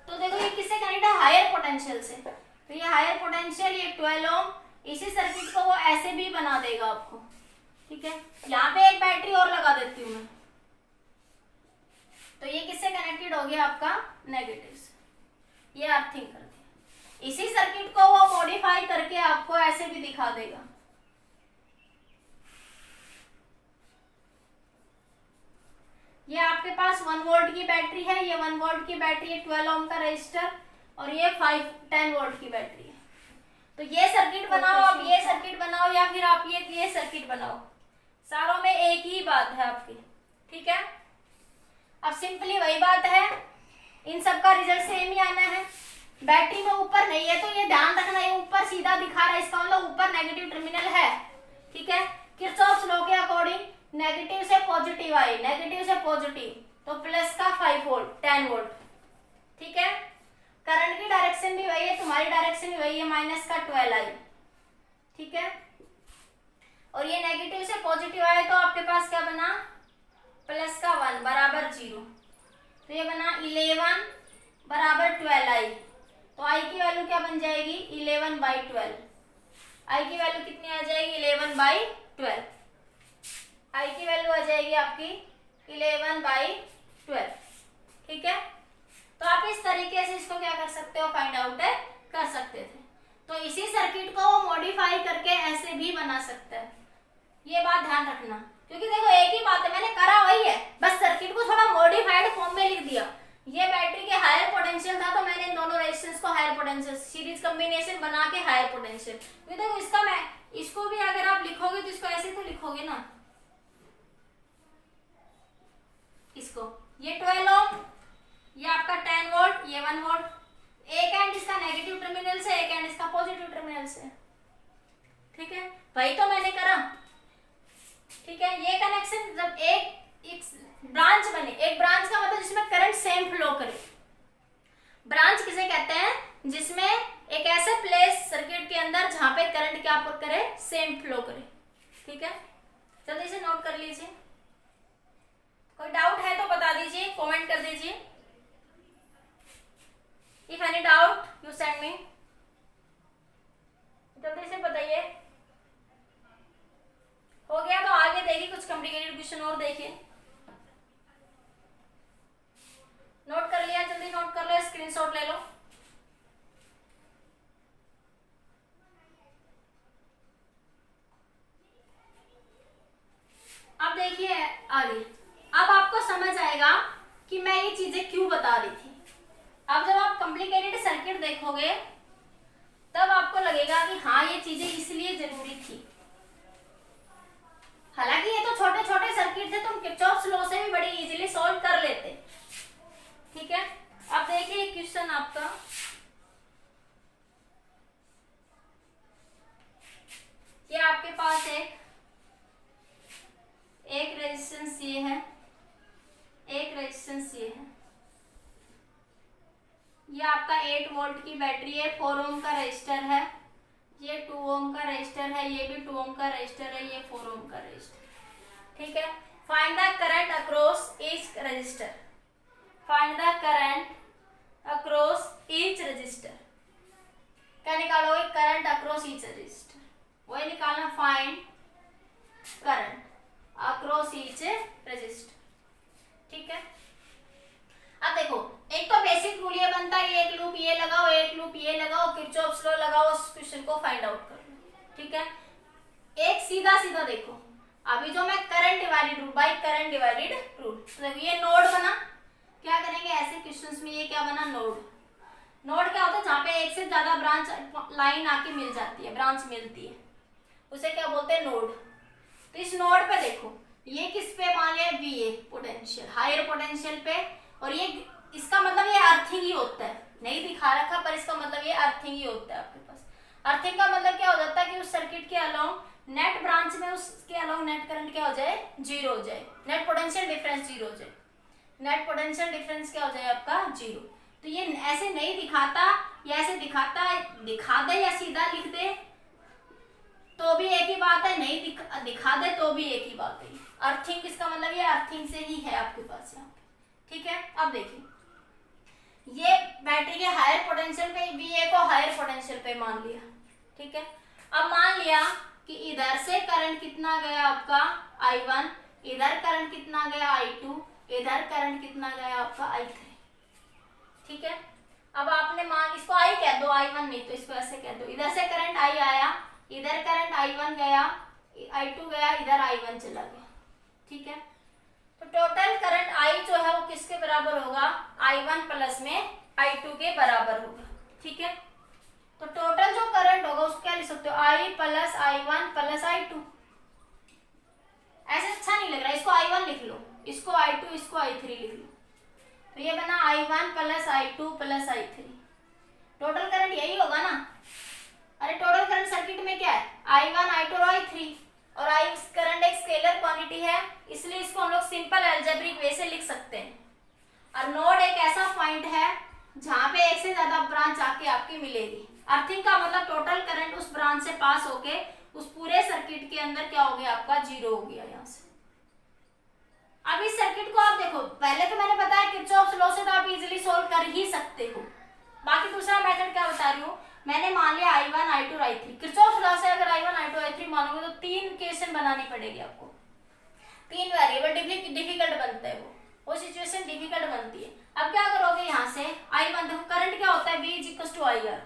तो देखो ये किससे कनेक्ट है, हायर पोटेंशियल से, तो ये हायर पोटेंशियल, ये 12 ओम, इसी सर्किट को वो ऐसे भी बना देगा आपको, ठीक है। यहाँ पे एक बैटरी और लगा देती हूँ मैं, तो ये किससे कनेक्टेड हो गया आपका, नेगेटिव से, ये अर्थिंग कर दिया। इसी सर्किट को वो मॉडिफाई करके आपको ऐसे भी दिखा देगा, ये आपके पास 1 वोल्ट की बैटरी है, ये 1 वोल्ट की बैटरी है, 12 ओम का रजिस्टर, और ये 10 वोल्ट की बैटरी है। तो ये सर्किट बनाओ, आप ये सर्किट बनाओ, या फिर आप ये सर्किट बनाओ, सारों में एक ही बात है आपकी, ठीक है। अब सिंपली वही बात है, इन सब का रिजल्ट सेम ही आना है। बैटरी में ऊपर नहीं है तो ये ध्यान रखना, ये ऊपर सीधा दिखा रहा है, इसका मतलब ऊपर नेगेटिव टर्मिनल है, ठीक है। किरचॉफ्स लॉ के अकॉर्डिंग नेगेटिव से पॉजिटिव आई, नेगेटिव से पॉजिटिव, तो प्लस का 5 वोल्ट 10 वोल्ट, ठीक है। करंट की डायरेक्शन भी वही है, तुम्हारी डायरेक्शन भी वही है, माइनस का 12 आई, ठीक है। और ये नेगेटिव से पॉजिटिव आए तो आपके पास क्या बना, प्लस का 1 बराबर 0, तो ये बना 11 बराबर 12 आई, तो आई की वैल्यू क्या बन जाएगी, 11/12, आई की वैल्यू कितनी आ जाएगी, 11/12, आई की वैल्यू आ जाएगी आपकी 11/12, ठीक है। तो आप इस तरीके से इसको क्या कर सकते हो, फाइंड आउट कर सकते थे। तो इसी सर्किट को वो मॉडिफाई करके ऐसे भी बना सकता है, ये बात ध्यान रखना, क्योंकि देखो एक ही बात है, मैंने करा वही है, बस सर्किट को थोड़ा मॉडिफाइड फॉर्म में लिख दिया। ये बैटरी के हायर पोटेंशियल था, तो मैंने इन दोनों रेजिस्टेंस को हायर पोटेंशियल सीरीज कॉम्बिनेशन बना के हायर पोटेंशियल, क्योंकि देखो इसका मैं इसको भी अगर आप लिखोगे तो इसको ऐसे तो लिखोगे ना, इसको ये 12 ओम, ये आपका 10 वोल्ट, ये 1 वोल्ट, एक एंड इसका नेगेटिव टर्मिनल से, एक एंड इसका पॉजिटिव टर्मिनल से, ठीक है। वही तो मैंने करा, ठीक है। ये कनेक्शन जब एक ब्रांच बने, एक ब्रांच का मतलब जिसमें करंट सेम फ्लो करे, ब्रांच किसे कहते हैं, जिसमें एक ऐसा प्लेस सर्किट के अंदर जहां पे करंट क्या करे, सेम फ्लो करे, ठीक है। जल्दी से नोट कर लीजिए, कोई डाउट है तो बता दीजिए, कमेंट कर दीजिए, if any doubt you send me, जल्दी से बताइए। हो गया तो आगे देखिए, कुछ कॉम्प्लिकेटेड क्वेश्चन और देखिए, नोट कर लिया, जल्दी नोट कर लो, स्क्रीनशॉट ले लो। अब देखिए आगे, अब आपको समझ आएगा कि मैं ये चीजें क्यों बता रही थी। अब जब आप कॉम्प्लिकेटेड सर्किट देखोगे तब आपको लगेगा कि हाँ ये चीजें इसलिए जरूरी थी। हालांकि ये तो छोटे छोटे सर्किट थे, तुम किरचॉफ्स लॉ से भी बड़ी इजीली सॉल्व कर लेते, ठीक है। अब देखिए क्वेश्चन आपका, ये आपके पास एक रेजिस्टेंस ये है, एक रेजिस्टेंस ये है, ये आपका 8 वोल्ट की बैटरी है, 4 ओम का रजिस्टर है, ये 2 ओम का रजिस्टर है, ये भी 2 ओम का रजिस्टर है, ये 4 ओम का रजिस्टर, ठीक है। Find the current across each resistor, find the current across each resistor, क्या निकालोगे, करंट अक्रॉस ईच रजिस्टर, वही निकालना, find current across each resistor, ठीक है। सीधा सीधा देखो, अभी जो मैं current divided rule by current divided rule, तो ये नोड बना, क्या करेंगे ऐसे क्वेश्चंस में, ये क्या बना नोड। नोड क्या होता है, जहाँ पे एक से ज्यादा ब्रांच लाइन आके मिल जाती है, ब्रांच मिलती है, उसे क्या बोलते हैं नोड। तो इस नोड पे देखो, ये किस पे मान लिया VA पोटेंशियल, हायर पोटेंशियल पे, और ये इसका मतलब ये अर्थिंग ही होता है, नहीं दिखा रखा पर इसका मतलब ये अर्थिंग ही होता है आपके पास। अर्थिंग का मतलब क्या हो जाता है कि उस सर्किट के अलोंग नेट ब्रांच में उसके अलोंग नेट करंट क्या हो जाए, जीरो हो जाए, नेट पोटेंशियल डिफरेंस जीरो हो जाए, नेट पोटेंशियल डिफरेंस क्या हो जाए आपका जीरो। तो ये ऐसे नहीं दिखाता, या ऐसे दिखा दे या सीधा लिख दे तो भी एक ही बात है, नहीं दिखा दे तो भी एक ही बात है। अर्थिंग इसका मतलब ये अर्थिंग से ही है आपके पास यहाँ पे, ठीक है। अब देखिए, ये बैटरी के हायर पोटेंशियल पे, VA को हायर पोटेंशियल पे मान लिया, ठीक है। अब मान लिया कि इधर से करंट कितना गया आपका I1, इधर करंट कितना गया I2, इधर करंट कितना गया आपका I3, ठीक है। अब आपने मान, इसको I कह दो, I1 नहीं तो इसको ऐसे कह दो, इधर से करंट I आया, इधर करंट I1 गया, I2 गया, इधर I1 चला गया, ठीक है। तो टोटल करंट I जो है वो किसके बराबर होगा, I1 प्लस में I2 के बराबर होगा, ठीक है। तो टोटल जो करंट होगा उसको क्या लिख सकते हो, I plus I1 plus I2। ऐसे अच्छा नहीं लग रहा, इसको I1 लिख लो, इसको I2, इसको I3 लिख लो, तो ये बना I1 plus I2 plus I3। Total current यही होगा ना, अरे टोटल करंट सर्किट में क्या है, I1, I2 और I3, और I करंट एक स्केलर क्वांटिटी है, इसलिए इसको हम लोग सिंपल अलजेब्रिक वे से लिख सकते हैं। और नोड एक ऐसा पॉइंट है जहां पे एक से ज्यादा ब्रांच आके आपकी मिलेगी। अर्थिंग का मतलब टोटल करंट उस ब्रांच से पास होके उस पूरे सर्किट के अंदर क्या हो गया आपका, जीरो हो गया यहाँ से। अब इस सर्किट को आप देखो, पहले तो मैंने बताया किरचॉफ्स लॉ से तो आप इजीली सोल्व कर ही सकते हो। बाकी दूसरा मेथड क्या बता रही हूँ, मैंने मान लिया I1, I2 और I3, किरचॉफ्स लॉ से अगर I1, I2, I3 मानोगे तो 3 इक्वेशन बनानी पड़ेगी आपको, 3 वेरिएबल डिफिकल्ट बनता है, वो सिचुएशन डिफिकल्ट बनती है। अब क्या करोगे, यहाँ से I1 देखो, करंट क्या होता है, V इज टू IR,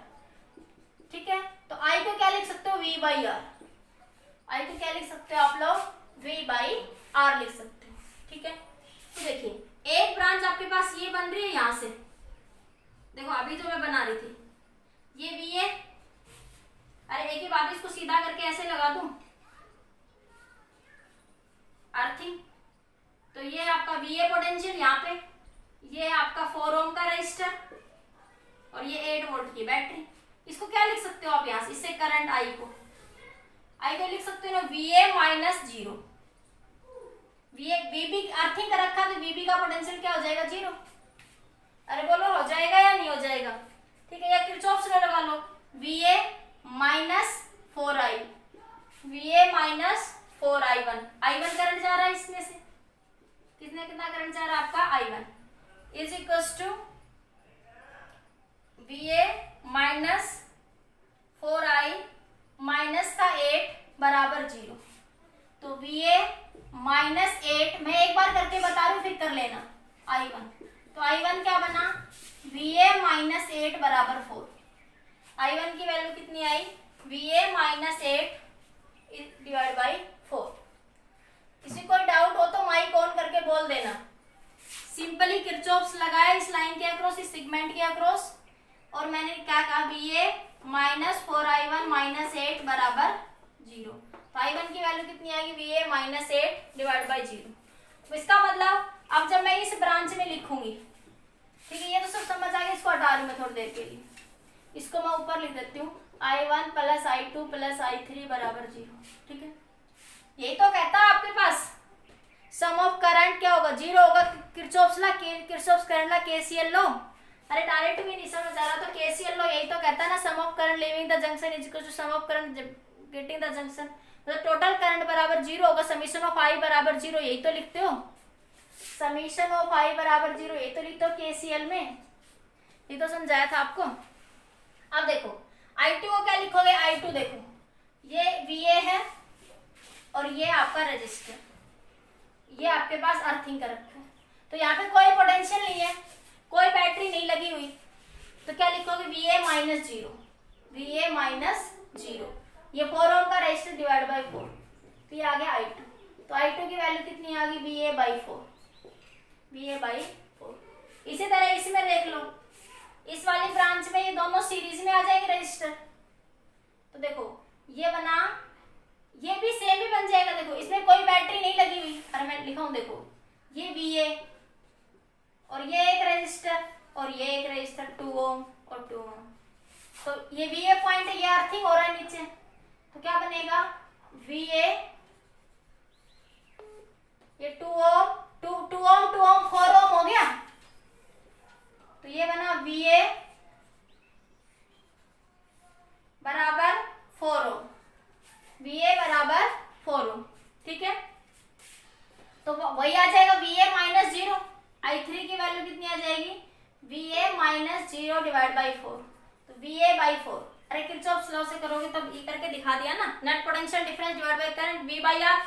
ठीक है। तो I को क्या लिख सकते हो, V बाई R, I को क्या लिख सकते हो आप लोग, V बाई R लिख सकते हो, ठीक है। तो देखिए, एक ब्रांच आपके पास ये बन रही है, यहाँ से देखो, अभी जो मैं बना रही थी ये VA, अरे एक ही बात, इसको सीधा करके ऐसे लगा दूं, अर्थिंग। तो ये आपका VA पोटेंशियल, यहाँ पे ये आपका 4 ओम का रजिस्टर, और ये 8 वोल्ट की बैटरी। इसको क्या लिख सकते हो आप यहाँ से, इससे करंट I को लिख सकते हो ना, VA माइनस 0, VB अर्थिंग कर रखा, तो VB का पोटेंशियल क्या हो जाएगा, 0। अरे बोलो हो जाएगा या नहीं हो जाएगा, ठीक है। या किरचॉफ्स लॉ लगा लो, VA minus 4I, VA minus 4I1, I1 current जा रहा है इसमें से, कितना करंट जा रहा है आपका I1 is equals to VA minus 4I minus का 8 बराबर 0। तो VA माइनस 8, मैं एक बार करके बता रही हूँ फिर कर लेना, I1। तो I1 क्या बना, VA माइनस 8 बराबर 4। I1 की वैल्यू कितनी आई, VA माइनस 8 डिवाइड बाई 4। किसी कोई डाउट हो तो माइक ऑन करके बोल देना। सिंपली किरचॉफ्स लगाया इस लाइन के अक्रॉस, इस सेगमेंट के अक्रॉस, और मैंने क्या कहा, VA माइनस 4I1 माइनस 8 बराबर 0। तो I1 की वैल्यू कितनी आएगी, VA माइनस 8 डिवाइड बाई 0। तो इसका मतलब अब जब मैं इस ब्रांच में लिखूंगी, ठीक है, ये तो सब समझ आ गया, इसको हटा लूं मैं थोड़ी देर के लिए, इसको मैं ऊपर लिख देती हूँ, I1 plus I2 plus I3 बराबर 0, ठीक है। यही तो कहता है आपके पास सम ऑफ करंट क्या होगा, 0 होगा। किरचॉफ्स करंट ला KCL लो, अरे डायरेक्ट भी नहीं समझ आ रहा तो KCL लो, यही तो कहता है ना, sum of current leaving the junction is equal to sum of current getting the junction, मतलब टोटल करंट बराबर 0 होगा, समीशन ऑफ I बराबर 0, यही तो लिखते हो, समीशन ऑफ I बराबर 0, यही तो लिखते हो KCL में, ये तो समझाया था आपको। अब देखो I2 को क्या लिखोगे, I2 देखो ये VA है और ये आपका रजिस्टर, ये आपके पास अर्थिंग कर रखा है, तो यहाँ पे कोई पोटेंशियल नहीं है, कोई बैटरी नहीं लगी हुई, तो क्या लिखोगे, VA माइनस 0, VA माइनस 0, ये 4 ओम का रजिस्टर डिवाइड बाई 4, तो ये आ गया I2। तो I2 की वैल्यू कितनी आ गई, VA/4, VA/4। इसी तरह इसमें देख लो, इस वाली ब्रांच में ये दोनों सीरीज में आ जाएंगे रजिस्टर। तो देखो ये बना, ये भी सेम ही बन जाएगा। देखो इसमें कोई बैटरी नहीं लगी हुई, अरे मैं लिखाऊं, देखो ये VA और ये एक रजिस्टर और ये एक रजिस्टर 2 ओम और 2 ओम। तो ये VA पॉइंट है, ये अर्थिंग हो रहा है नीचे, तो क्या बनेगा VA, ये 2 ओम 2 ओम 2 ओम 4 ओम हो गया। तो ये बना VA बराबर 4 ओम, VA बराबर 4 ओम। ठीक है, तो वही आ जाएगा VA-0। I3 की वैल्यू कितनी आ जाएगी, VA-0 डिवाइड बाई 4, तो VA/4। अरे किरचॉफ्स लॉ से करोगे तब ये करके दिखा दिया ना, net potential difference divide by current V/R।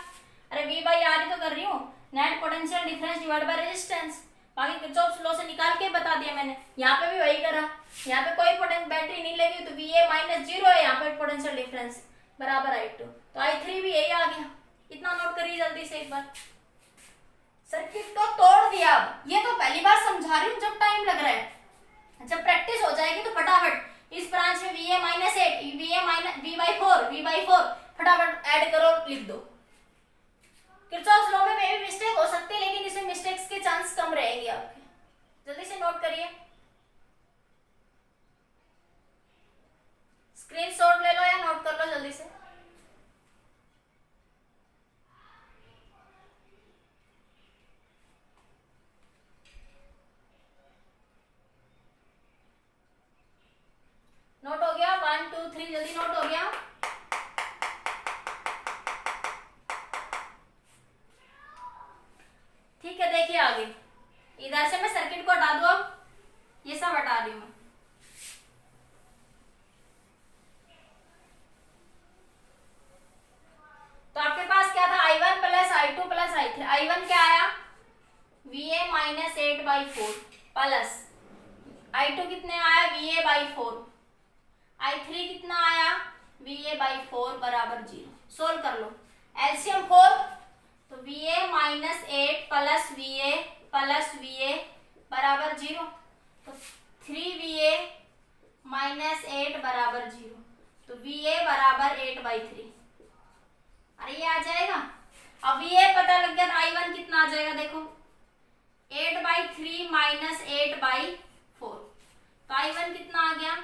अरे V/R ही तो कर रही हूँ, net potential difference divide by resistance. बाकी किरचॉफ्स लॉ से निकाल के बता दिया मैंने। यहाँ पे भी वही करा, यहाँ पे कोई बैटरी नहीं लगी तो VA-0 है, यहाँ पे पोटेंशियल डिफरेंस बराबर I2। तो I3 भी यही आ गया। इतना नोट करिए जल्दी से एक बार। सर्किट तो तोड़ दिया। अब ये तो पहली बार समझा रही हूँ, जब टाइम लग रहा है, जब प्रैक्टिस हो जाएगी तो फटाफट इस ब्रांच में VA-8 V/4 फटाफट ऐड करो, लिख दो। किरचॉफ्स लॉ में भी मिस्टेक हो सकती है, लेकिन इसमें मिस्टेक्स के चांस कम रहेंगे आपके। जल्दी से नोट करिए, स्क्रीनशॉट ले लो या नोट कर लो जल्दी से। नोट हो गया, 1 2 3 जल्दी नोट हो गया। ठीक है, देखिए आगे इधर से मैं सर्किट को हटा दूं, अब ये सब हटा रही हूँ। तो आपके पास क्या था, I1 plus I2 plus I3। I1 क्या आया, VA-8/4 प्लस I2 कितने आया, VA/4। I3 कितना आया, VA/4 बराबर 0। सोल्व कर लो, एलसीएम 4, तो VA-8 प्लस VA बराबर 0, तो 3VA-8 बराबर 0, तो VA बराबर 8/3। अरे ये आ जाएगा। अब VA पता लग गया, I1 कितना आ जाएगा, देखो 8/3 माइनस 8/4। तो I1 कितना आ गया,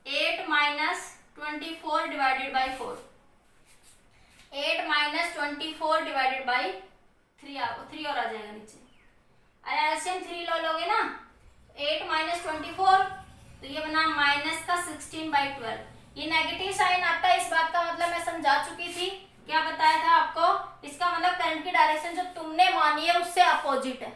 8 minus 24 divided by 4, 8 minus 24 divided by 3 और आ जाएगा नीचे। अरे एलसीएम 3 लो लोगे ना, 8 माइनस 24, तो ये बना माइनस का 16/12। ये नेगेटिव साइन आता है, इस बात का मतलब मैं समझा चुकी थी, क्या बताया था आपको, इसका मतलब करंट की डायरेक्शन जो तुमने मानी है उससे अपोजिट है।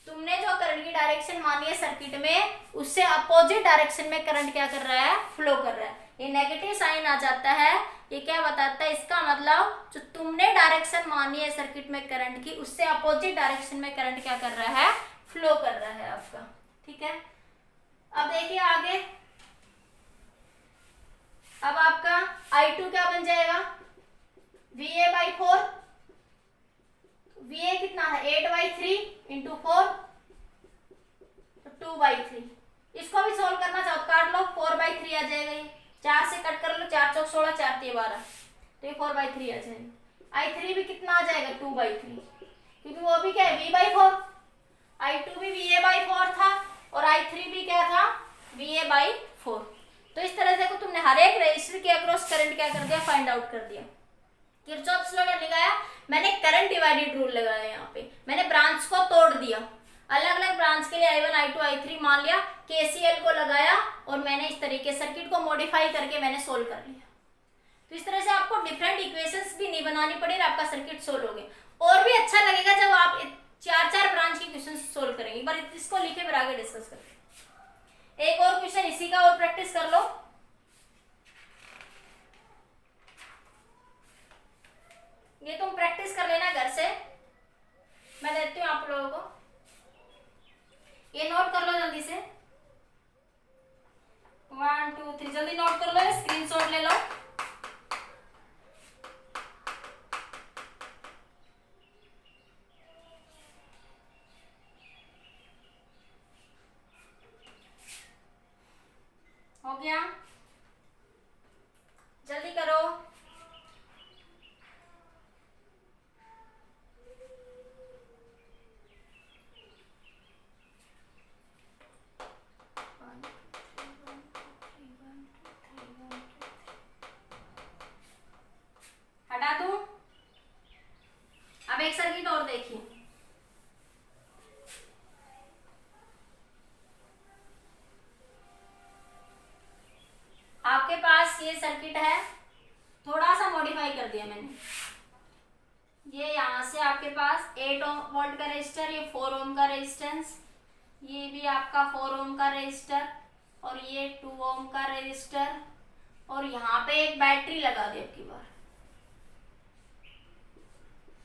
तुमने जो करंट की डायरेक्शन मानी है सर्किट में, उससे अपोजिट डायरेक्शन में करंट क्या कर रहा है, फ्लो कर रहा है। ये नेगेटिव साइन आ जाता है, ये क्या बताता है, इसका मतलब जो तुमने डायरेक्शन मानी है सर्किट में करंट की, उससे अपोजिट डायरेक्शन में करंट क्या कर रहा है, फ्लो कर रहा है आपका। ठीक है, अब देखिए आगे, अब आपका I2 क्या बन जाएगा, VA/4, VA कितना है 8/3 इंटू 4, तो 2/3। इसको भी सोल्व करना चाहो काट लो, 4/3 आ जाएगा। ये 4 से कट कर लो, 4 चौक 16, 4 3 12, तो ये 4/3 आ जाएगा। I3 भी कितना आ जाएगा, 2/3, क्योंकि वो भी क्या है, V/4। I2 भी VA/4 था और I3 भी क्या था, VA/4। तो इस तरह से तुमने हर एक रजिस्टर के अक्रॉस करंट क्या कर दिया, फाइंड आउट कर दिया। किरचॉफ्स लॉ लगाया मैंने, करंट डिवाइडेड रूल लगाया। यहाँ पे मैंने ब्रांच को तोड़ दिया, अलग अलग ब्रांच के लिए I1 I2 I3 मान लिया, KCL को लगाया और मैंने इस तरीके सर्किट को मॉडिफाई करके मैंने सोल्व कर लिया। तो इस तरह से आपको डिफरेंट इक्वेशंस भी नहीं बनानी पड़ी और आपका सर्किट सोल्व हो गया। और भी अच्छा लगेगा जब आप 4 ब्रांच के क्वेश्चन सोल्व करेंगे। एक बार इसको लिखे फिर आगे डिस्कस करते हैं। एक और क्वेश्चन इसी का और प्रैक्टिस कर लो। ये तुम प्रैक्टिस कर लेना घर से, मैं देती हूँ आप लोगों को। ये नोट कर लो जल्दी से, 1 2 3 जल्दी नोट कर लो, स्क्रीनशॉट ले लो। गया, जल्दी करो। हटा दूं? अब एक सर्किट और देखिए। आपके पास ये सर्किट है, थोड़ा सा मॉडिफाई कर दिया मैंने। ये यहाँ से आपके पास 8 वोल्ट का रेजिस्टर, ये 4 ओम का रेजिस्टेंस, ये भी आपका 4 ओम का रेजिस्टर, और ये 2 ओम का रेजिस्टर, और यहाँ पे एक बैटरी लगा दी अब की बार।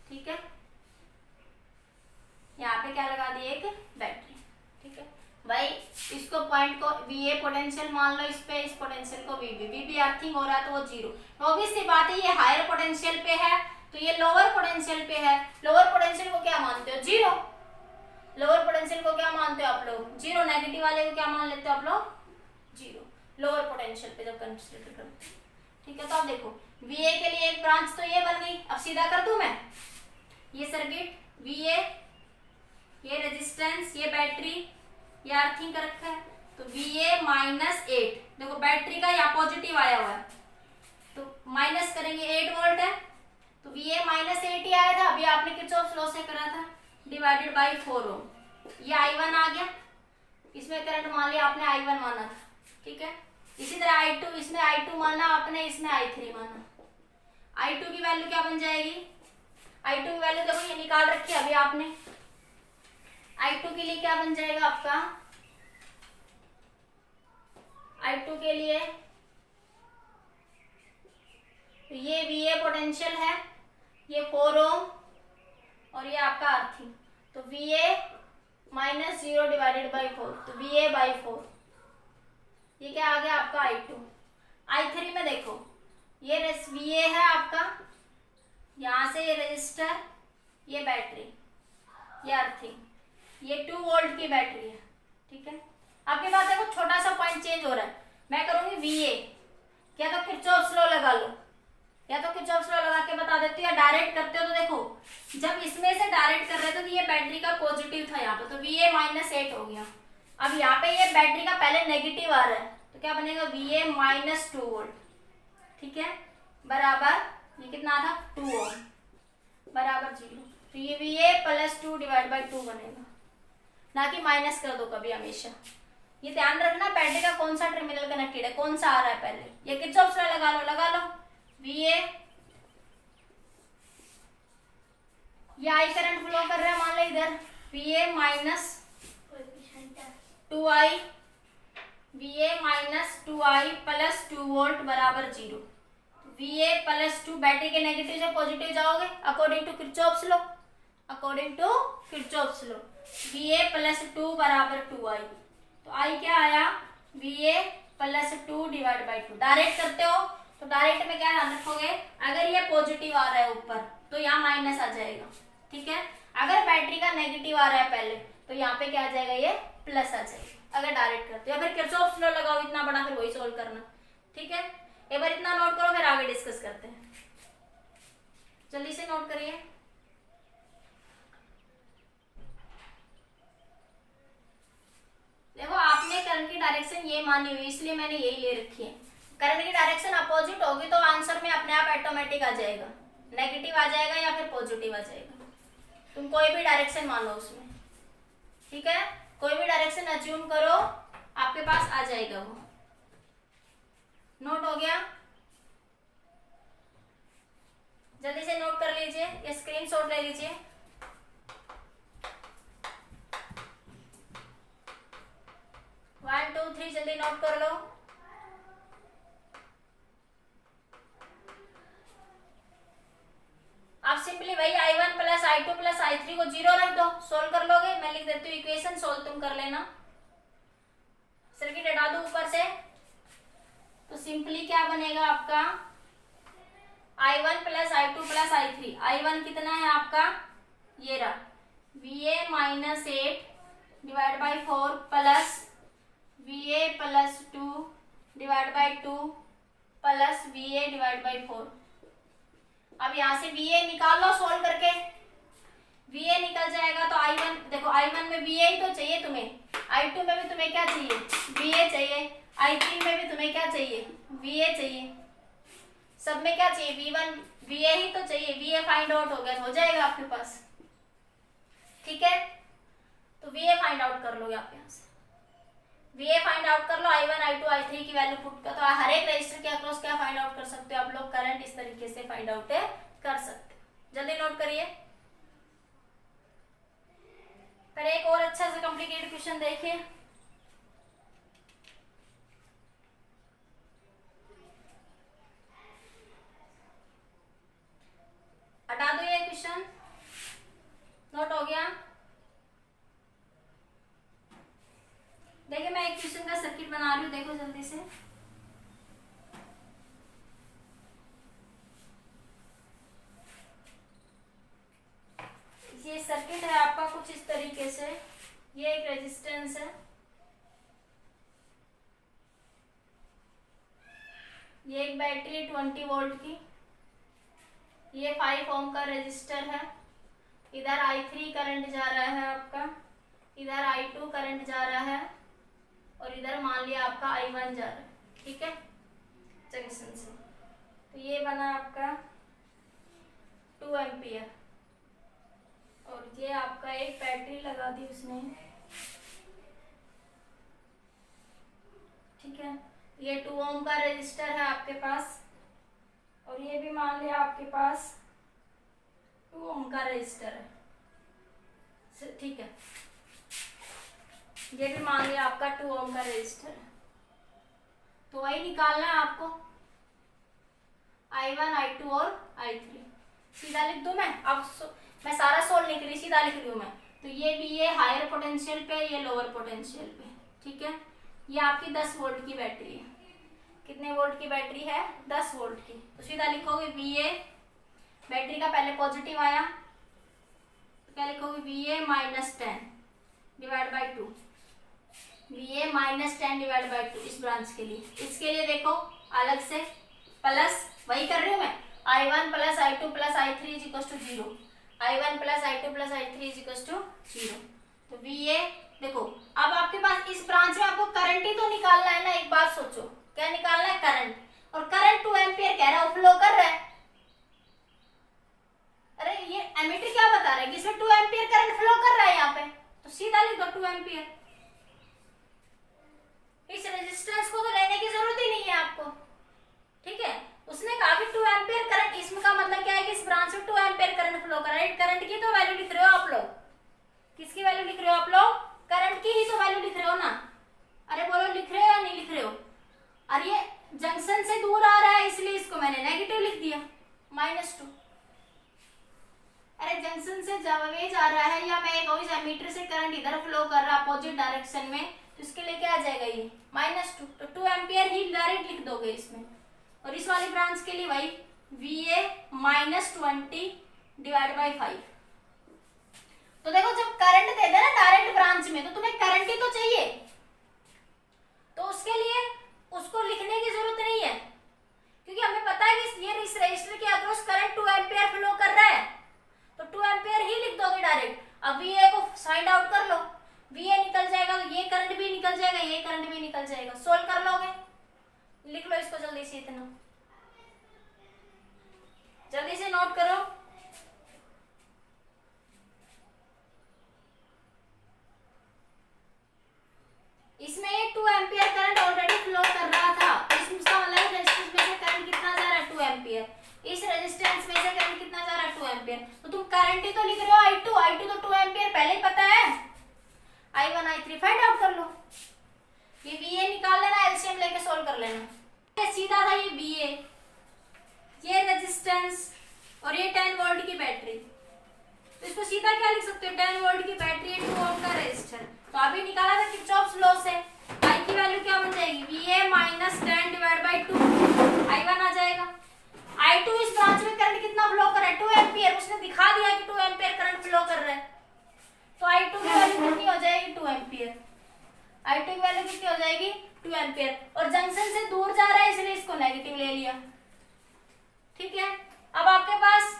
ठीक है, यहाँ पे क्या लगा दी? एक बैटरी। ठीक है भाई, इसको पॉइंट को वी ए पोटेंशियल मान लो, इस पे इस पोटेंशियल को वी अर्थिंग हो रहा है तो वो जीरो। ऑब्वियस सी बात है, ये हायर पोटेंशियल पे है तो ये लोअर पोटेंशियल पे है। लोअर पोटेंशियल को क्या मानते हो? जीरो। लोअर पोटेंशियल को क्या मानते हो आप लोग? जीरो। नेगेटिव वाले को क्या मान लेते हो आप लोग? जीरो। लोअर पोटेंशियल पे जब कंसीडर करते हैं। ठीक है, तो अब देखो वी ए के लिए एक ब्रांच तो ये बन गई। अब सीधा कर दूं मैं ये सर्किट, वी ए, ये रेजिस्टेंस, ये बैटरी, ये अर्थिंग कर रखा है, तो Va -8। देखो बैटरी का यहाँ पॉजिटिव आया हुआ है तो माइनस करेंगे, 8 वोल्ट है तो Va -8 ही आया था। अभी आपने किरचॉफ लॉ से करा था, डिवाइडेड बाय 4 ओम। ये I1 आ गया, इसमें करंट मान लिया आपने I1 माना था। ठीक है, इसी तरह I2, इसमें I2 माना आपने, इसमें I3 माना। I2 की वैल्यू क्या बन जाएगी? I2 की वैल्यू देखो ये निकाल रखी है अभी आपने। I2 के लिए क्या बन जाएगा आपका? I2 के लिए ये VA पोटेंशियल है, ये 4 ओम, और ये आपका अर्थिंग, तो VA -0 डिवाइडेड बाई 4, तो VA बाई 4। ये क्या आ गया आपका? I2। I3 में देखो ये VA है आपका, यहां से ये रेजिस्टर, ये बैटरी, ये अर्थिंग, ये 2 वोल्ट की बैटरी है। ठीक है, आपके पास देखो छोटा सा पॉइंट चेंज हो रहा है। मैं करूंगी VA, या तो किरचॉफ लॉ लगा लो, या तो किरचॉफ लॉ लगा के बता देती हूँ, या डायरेक्ट करते हो तो देखो जब इसमें से डायरेक्ट कर रहे थे तो ये बैटरी का पॉजिटिव था यहाँ पे, तो VA -8 हो गया। अब यहाँ पे ये बैटरी का पहले नेगेटिव आ रहा है तो क्या बनेगा? VA -2 volt. ठीक है, बराबर ये कितना था? 2 ओम, बराबर 0। तो ये VA +2 डिवाइड बाई 2 बनेगा, ना कि माइनस कर दो कभी हमेशा। ये ध्यान रखना बैटरी का कौन सा टर्मिनल कनेक्टेड है, कौन सा आ रहा है पहले। ये किरचॉफ लॉ लगा लो, लगा लो। VA, ये आई करंट फ्लो कर रहा है मान लो इधर, VA -2I, VA -2I + 2 volt बराबर 0। VA +2, बैटरी के नेगेटिव से पॉजिटिव जाओगे according to Kirchhoff law, according to Kirchhoff law VA +2 बराबर 2I। तो I क्या आया? VA +2 divide by 2। डायरेक्ट करते हो तो डायरेक्ट में क्या ध्यान रखोगे, अगर ये पॉजिटिव आ रहा है ऊपर तो यहाँ माइनस आ जाएगा। ठीक है, अगर बैटरी का नेगेटिव आ रहा है पहले तो यहाँ पे क्या आ जाएगा? ये प्लस आ जाएगा अगर डायरेक्ट करते हो। या फिर किरचॉफ लॉ लगाओ इतना बड़ा, फिर वही सोल्व करना। ठीक है, एक बार इतना नोट करो, फिर आगे डिस्कस करते हैं। जल्दी से नोट करिए। देखो आपने करंट की डायरेक्शन ये मानी हुई, इसलिए मैंने यही ले रखी है। करंट की डायरेक्शन अपोजिट होगी तो आंसर में अपने आप ऑटोमेटिक आ जाएगा, नेगेटिव आ जाएगा या फिर पॉजिटिव आ जाएगा। तुम कोई भी डायरेक्शन मान लो उसमें। ठीक है, कोई भी डायरेक्शन अज्यूम करो, आपके पास आ जाएगा वो। नोट हो गया? जल्दी से नोट कर लीजिए, ये स्क्रीनशॉट ले लीजिए। वन टू थ्री जल्दी नोट कर लो। आप सिंपली वही I1 + I2 + I3 को 0 रख दो, सोल्व कर लोगे। मैं लिख देती हूँ इक्वेशन, सोल्व तुम कर लेना। सर्किट हटा दो ऊपर से, तो सिंपली क्या बनेगा आपका? I1 + I2 + I3। I1 कितना है आपका? ये रहा, VA -8 divide by 4 plus VA +2 divide by 2 plus VA divide by 4। अब यहाँ से VA निकाल लो सोल्व करके, VA निकल जाएगा तो I1, देखो I1 में VA ही तो चाहिए तुम्हें, I2 में भी तुम्हें क्या चाहिए, VA चाहिए, I3 में भी तुम्हें क्या चाहिए, VA चाहिए, सब में क्या चाहिए, V1 VA ही तो चाहिए। VA फाइंड आउट हो गया, हो जाएगा आपके पास, ठीक है। तो VA फाइंड आउट कर लोगे आप यहाँ से, VA फाइंड आउट कर लो, I1 I2 I3 की वैल्यू पुट कर, तो हर एक रजिस्टर के अक्रॉस क्या फाइंड आउट कर सकते हो आप लोग, करंट इस तरीके से फाइंड आउट कर सकते हो। जल्दी नोट करिए। फिर एक और अच्छा सा कॉम्प्लिकेटेड क्वेश्चन देखिए, हटा दो ये क्वेश्चन, नोट हो गया। देखिए मैं एक क्वेश्चन का सर्किट बना रही हूँ, देखो जल्दी से। ये सर्किट है आपका कुछ इस तरीके से, ये एक रेजिस्टेंस है, ये एक बैटरी 20 वोल्ट की, ये 5 ओम का रेजिस्टर है, इधर I3 करंट जा रहा है आपका, इधर I2 करंट जा रहा है, और इधर मान लिया आपका I1 जा रहा है, ठीक है, जंक्शन से। तो ये बना आपका 2 एम्पियर, और ये आपका एक बैटरी लगा दी उसने, ठीक है। ये 2 ओम का रेजिस्टर है आपके पास, और ये भी मान लिया आपके पास 2 ओम का रेजिस्टर है, ठीक है। ये भी मान लिया आपका 2 ओम का रेजिस्टर है। तो वही निकालना है आपको, I1 I2 और I3। सीधा लिख दूं मैं, अब मैं सारा सोल्व नहीं करी, सीधा लिख रही हूँ मैं। तो ये भी ये हायर पोटेंशियल पे, ये लोअर पोटेंशियल पे, ठीक है। ये आपकी 10 वोल्ट की बैटरी है, कितने वोल्ट की बैटरी है, 10 वोल्ट की। तो सीधा लिखोगे VA, बैटरी का पहले पॉजिटिव आया तो क्या लिखोगे, VA -10 divide by 2, VA -10 divide by 2 इस ब्रांच के लिए। इसके लिए देखो अलग से प्लस, वही कर रही हूँ मैं, I1 plus I2 plus I3 is equal to 0, I1 plus I2 plus I3 is equal to 0। तो VA देखो, अब आपके पास इस ब्रांच में आपको करंट ही तो निकालना है ना, एक बात सोचो, क्या निकालना है, करंट, और करंट 2 एम्पियर कह रहा है, फ्लो कर रहा है। अरे ये एमीटर क्या बता रहा है कि इसमें 2 एम्पियर करंट फ्लो कर रहा है यहाँ पे, तो सीधा लिख दो 2 एम्पियर। इस रेजिस्टेंस को तो लेने की जरूरत ही नहीं है आपको, ठीक है। उसने कहा कि 2 एम्पियर करंट, इसमें का मतलब क्या है कि इस ब्रांच में 2 एम्पियर करंट फ्लो कर रहा है। करंट की तो वैल्यू लिख रहे हो आप लोग, किसकी वैल्यू लिख रहे हो आप लोग, करंट की ही तो वैल्यू लिख रहे हो ना। अरे बोलो लिख रहे हो या नहीं लिख रहे हो। और ये जंक्शन से दूर आ रहा है, इसलिए इसको मैंने नेगेटिव लिख दिया, -2। अरे जंक्शन से जावे जा रहा है, या मैं कहूँ इस एमीटर से करंट इधर फ्लो कर रहा है अपोजिट डायरेक्शन में, तो इसके लिए क्या आ जाएगा, ये -2। तो 2 एम्पियर ही डायरेक्ट लिख दोगे इसमें। और इस वाली ब्रांच के लिए वही VA -20 डिवाइड बाई 5। तो देखो जब करंट दे दे ना डायरेक्ट ब्रांच में, तो तुम्हें करंट ही तो चाहिए, तो उसके लिए उसको लिखने की जरूरत नहीं है, क्योंकि हमें पता है कि ये इस रजिस्टर के अक्रॉस करंट 2 एम्पियर फ्लो कर रहा है, तो 2 एम्पियर ही लिख दोगे डायरेक्ट। अब VA को फाइंड आउट कर लो, VA निकल जाएगा तो ये करंट भी निकल जाएगा, ये करंट भी निकल जाएगा, सोल्व कर लोगे। लिख लो इसको जल्दी से, इतना जल्दी से नोट करो। इसमें ये 2 एम्पियर करंट ऑलरेडी फ्लो कर रहा था, इसका मतलब रेजिस्टेंस में से करंट कितना जा रहा है, 2 एम्पियर। इस रेजिस्टेंस में से करंट कितना जा रहा है, 2 एम्पियर। तो तुम करंट ही तो लिख रहे हो, I2 तो 2 एम्पियर पहले ही पता है, I1 I3 फाइंड आउट कर लो। ये VA निकाल लेना, एलसीएम लेके सोल्व कर लेना। सीधा था ये VA, ये रेजिस्टेंस, और ये 10 वोल्ट की बैटरी, तो इसको सीधा क्या लिख सकते हो, 10 वोल्ट की बैटरी, 2 ओम का रेजिस्टर। तो अभी निकाला था किरचॉफ्स लॉ से, I की वैल्यू क्या बन जाएगी, VA -10 डिवाइड बाई 2, I1 आ जाएगा। I2 इस ब्रांच में करंट कितना फ्लो कर रहा है, 2 एम्पियर, उसने दिखा दिया कि 2 एम्पियर करंट फ्लो कर रहा है, तो I2 की वैल्यू कितनी हो जाएगी, 2 एम्पियर। I2 की वैल्यू कितनी हो जाएगी, 2 एम्पियर। और जंक्शन से दूर जा रहा है इसलिए इसको नेगेटिव ले लिया। ठीक है, अब आपके पास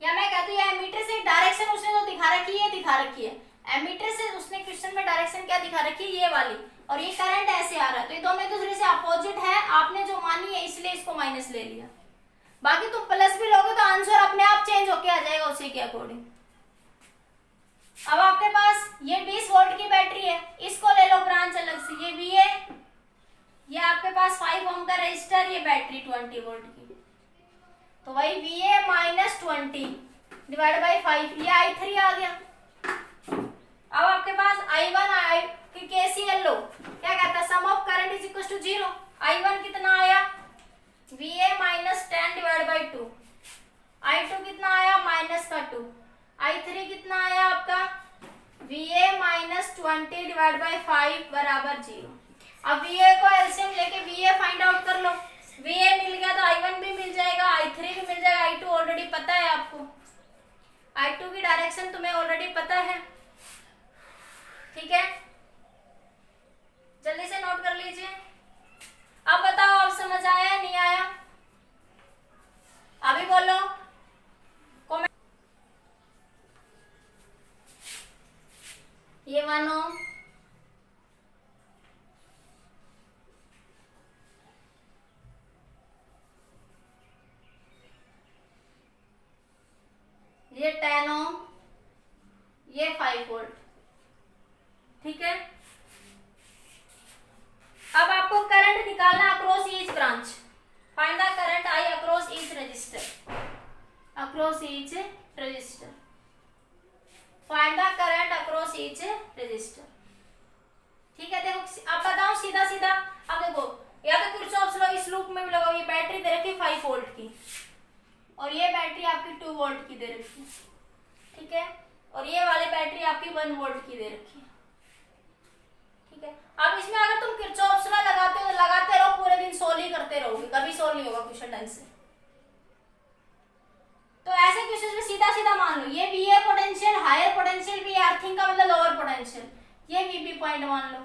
या मैं कहती हूँ एमीटर से डायरेक्शन उसने जो दिखा रखी है दिखा रखी है, एमीटर से उसने क्वेश्चन में डायरेक्शन क्या दिखा रखी है, ये वाली, और ये करंट ऐसे आ रहा है, तो ये दोनों एक दूसरे से अपोजिट है, आपने जो मानी है इसलिए इसको माइनस ले लिया। बाकी तुम प्लस भी लोगे तो आंसर अपने आप चेंज होके आ जाएगा उसी के अकॉर्डिंग। अब आपके पास ये 20 वोल्ट की बैटरी है, इसको ले लो ब्रांच अलग से, ये VA, ये आपके पास 5 ओम का रजिस्टर, ये बैटरी 20 वोल्ट की, तो वही VA माइनस 20 डिवाइड बाई 5, ये I3 आ गया। अब आपके पास I1 की KCL लो, क्या कहता है, sum of current is equal to 0। I1 कितना आया, VA minus 10 divide by 2, I2 कितना आया, माइनस का 2, I3 कितना आया आपका, VA माइनस 20 डिवाइड बाई 5 बराबर 0। अब VA को एलसीएम लेके VA फाइंड आउट कर लो, VA मिल गया तो I1 भी मिल जाएगा, I3 भी मिल जाएगा, I2 ऑलरेडी पता है आपको, I2 की डायरेक्शन तुम्हें ऑलरेडी पता है। ठीक है, जल्दी से नोट कर लीजिए। अब बताओ, अब समझ आया नहीं आया, अभी बोलो कमेंट। ये 1 ओम, ये 10 ओम, ये 5 वोल्ट। ठीक है, अब आपको करंट निकालना across each branch, find the current I across each resistor, across each resistor, find the current across each resistor. ठीक है, देखो अब बताओ सीधा सीधा, अब देखो या तो किरचॉफ्स लॉ इस लूप में भी लगाओ, ये बैटरी दे रखी 5 वोल्ट की और ये बैटरी आपकी 2 वोल्ट की दे रखी है। ठीक है, और ये वाली बैटरी आपकी 1 वोल्ट की दे रखी है। ठीक है, अब इसमें अगर तुम किरचॉफ्स लॉ लगाते हो तो लगाते रहो, पूरे दिन सोल्व ही करते रहोगे, कभी सोल्व नहीं होगा क्वेश्चन ढंग से। तो ऐसे क्वेश्चन में सीधा सीधा मान लो, ये VA पोटेंशियल हायर पोटेंशियल भी, अर्थिंग का मतलब लोअर पोटेंशियल, ये VB पॉइंट मान लो।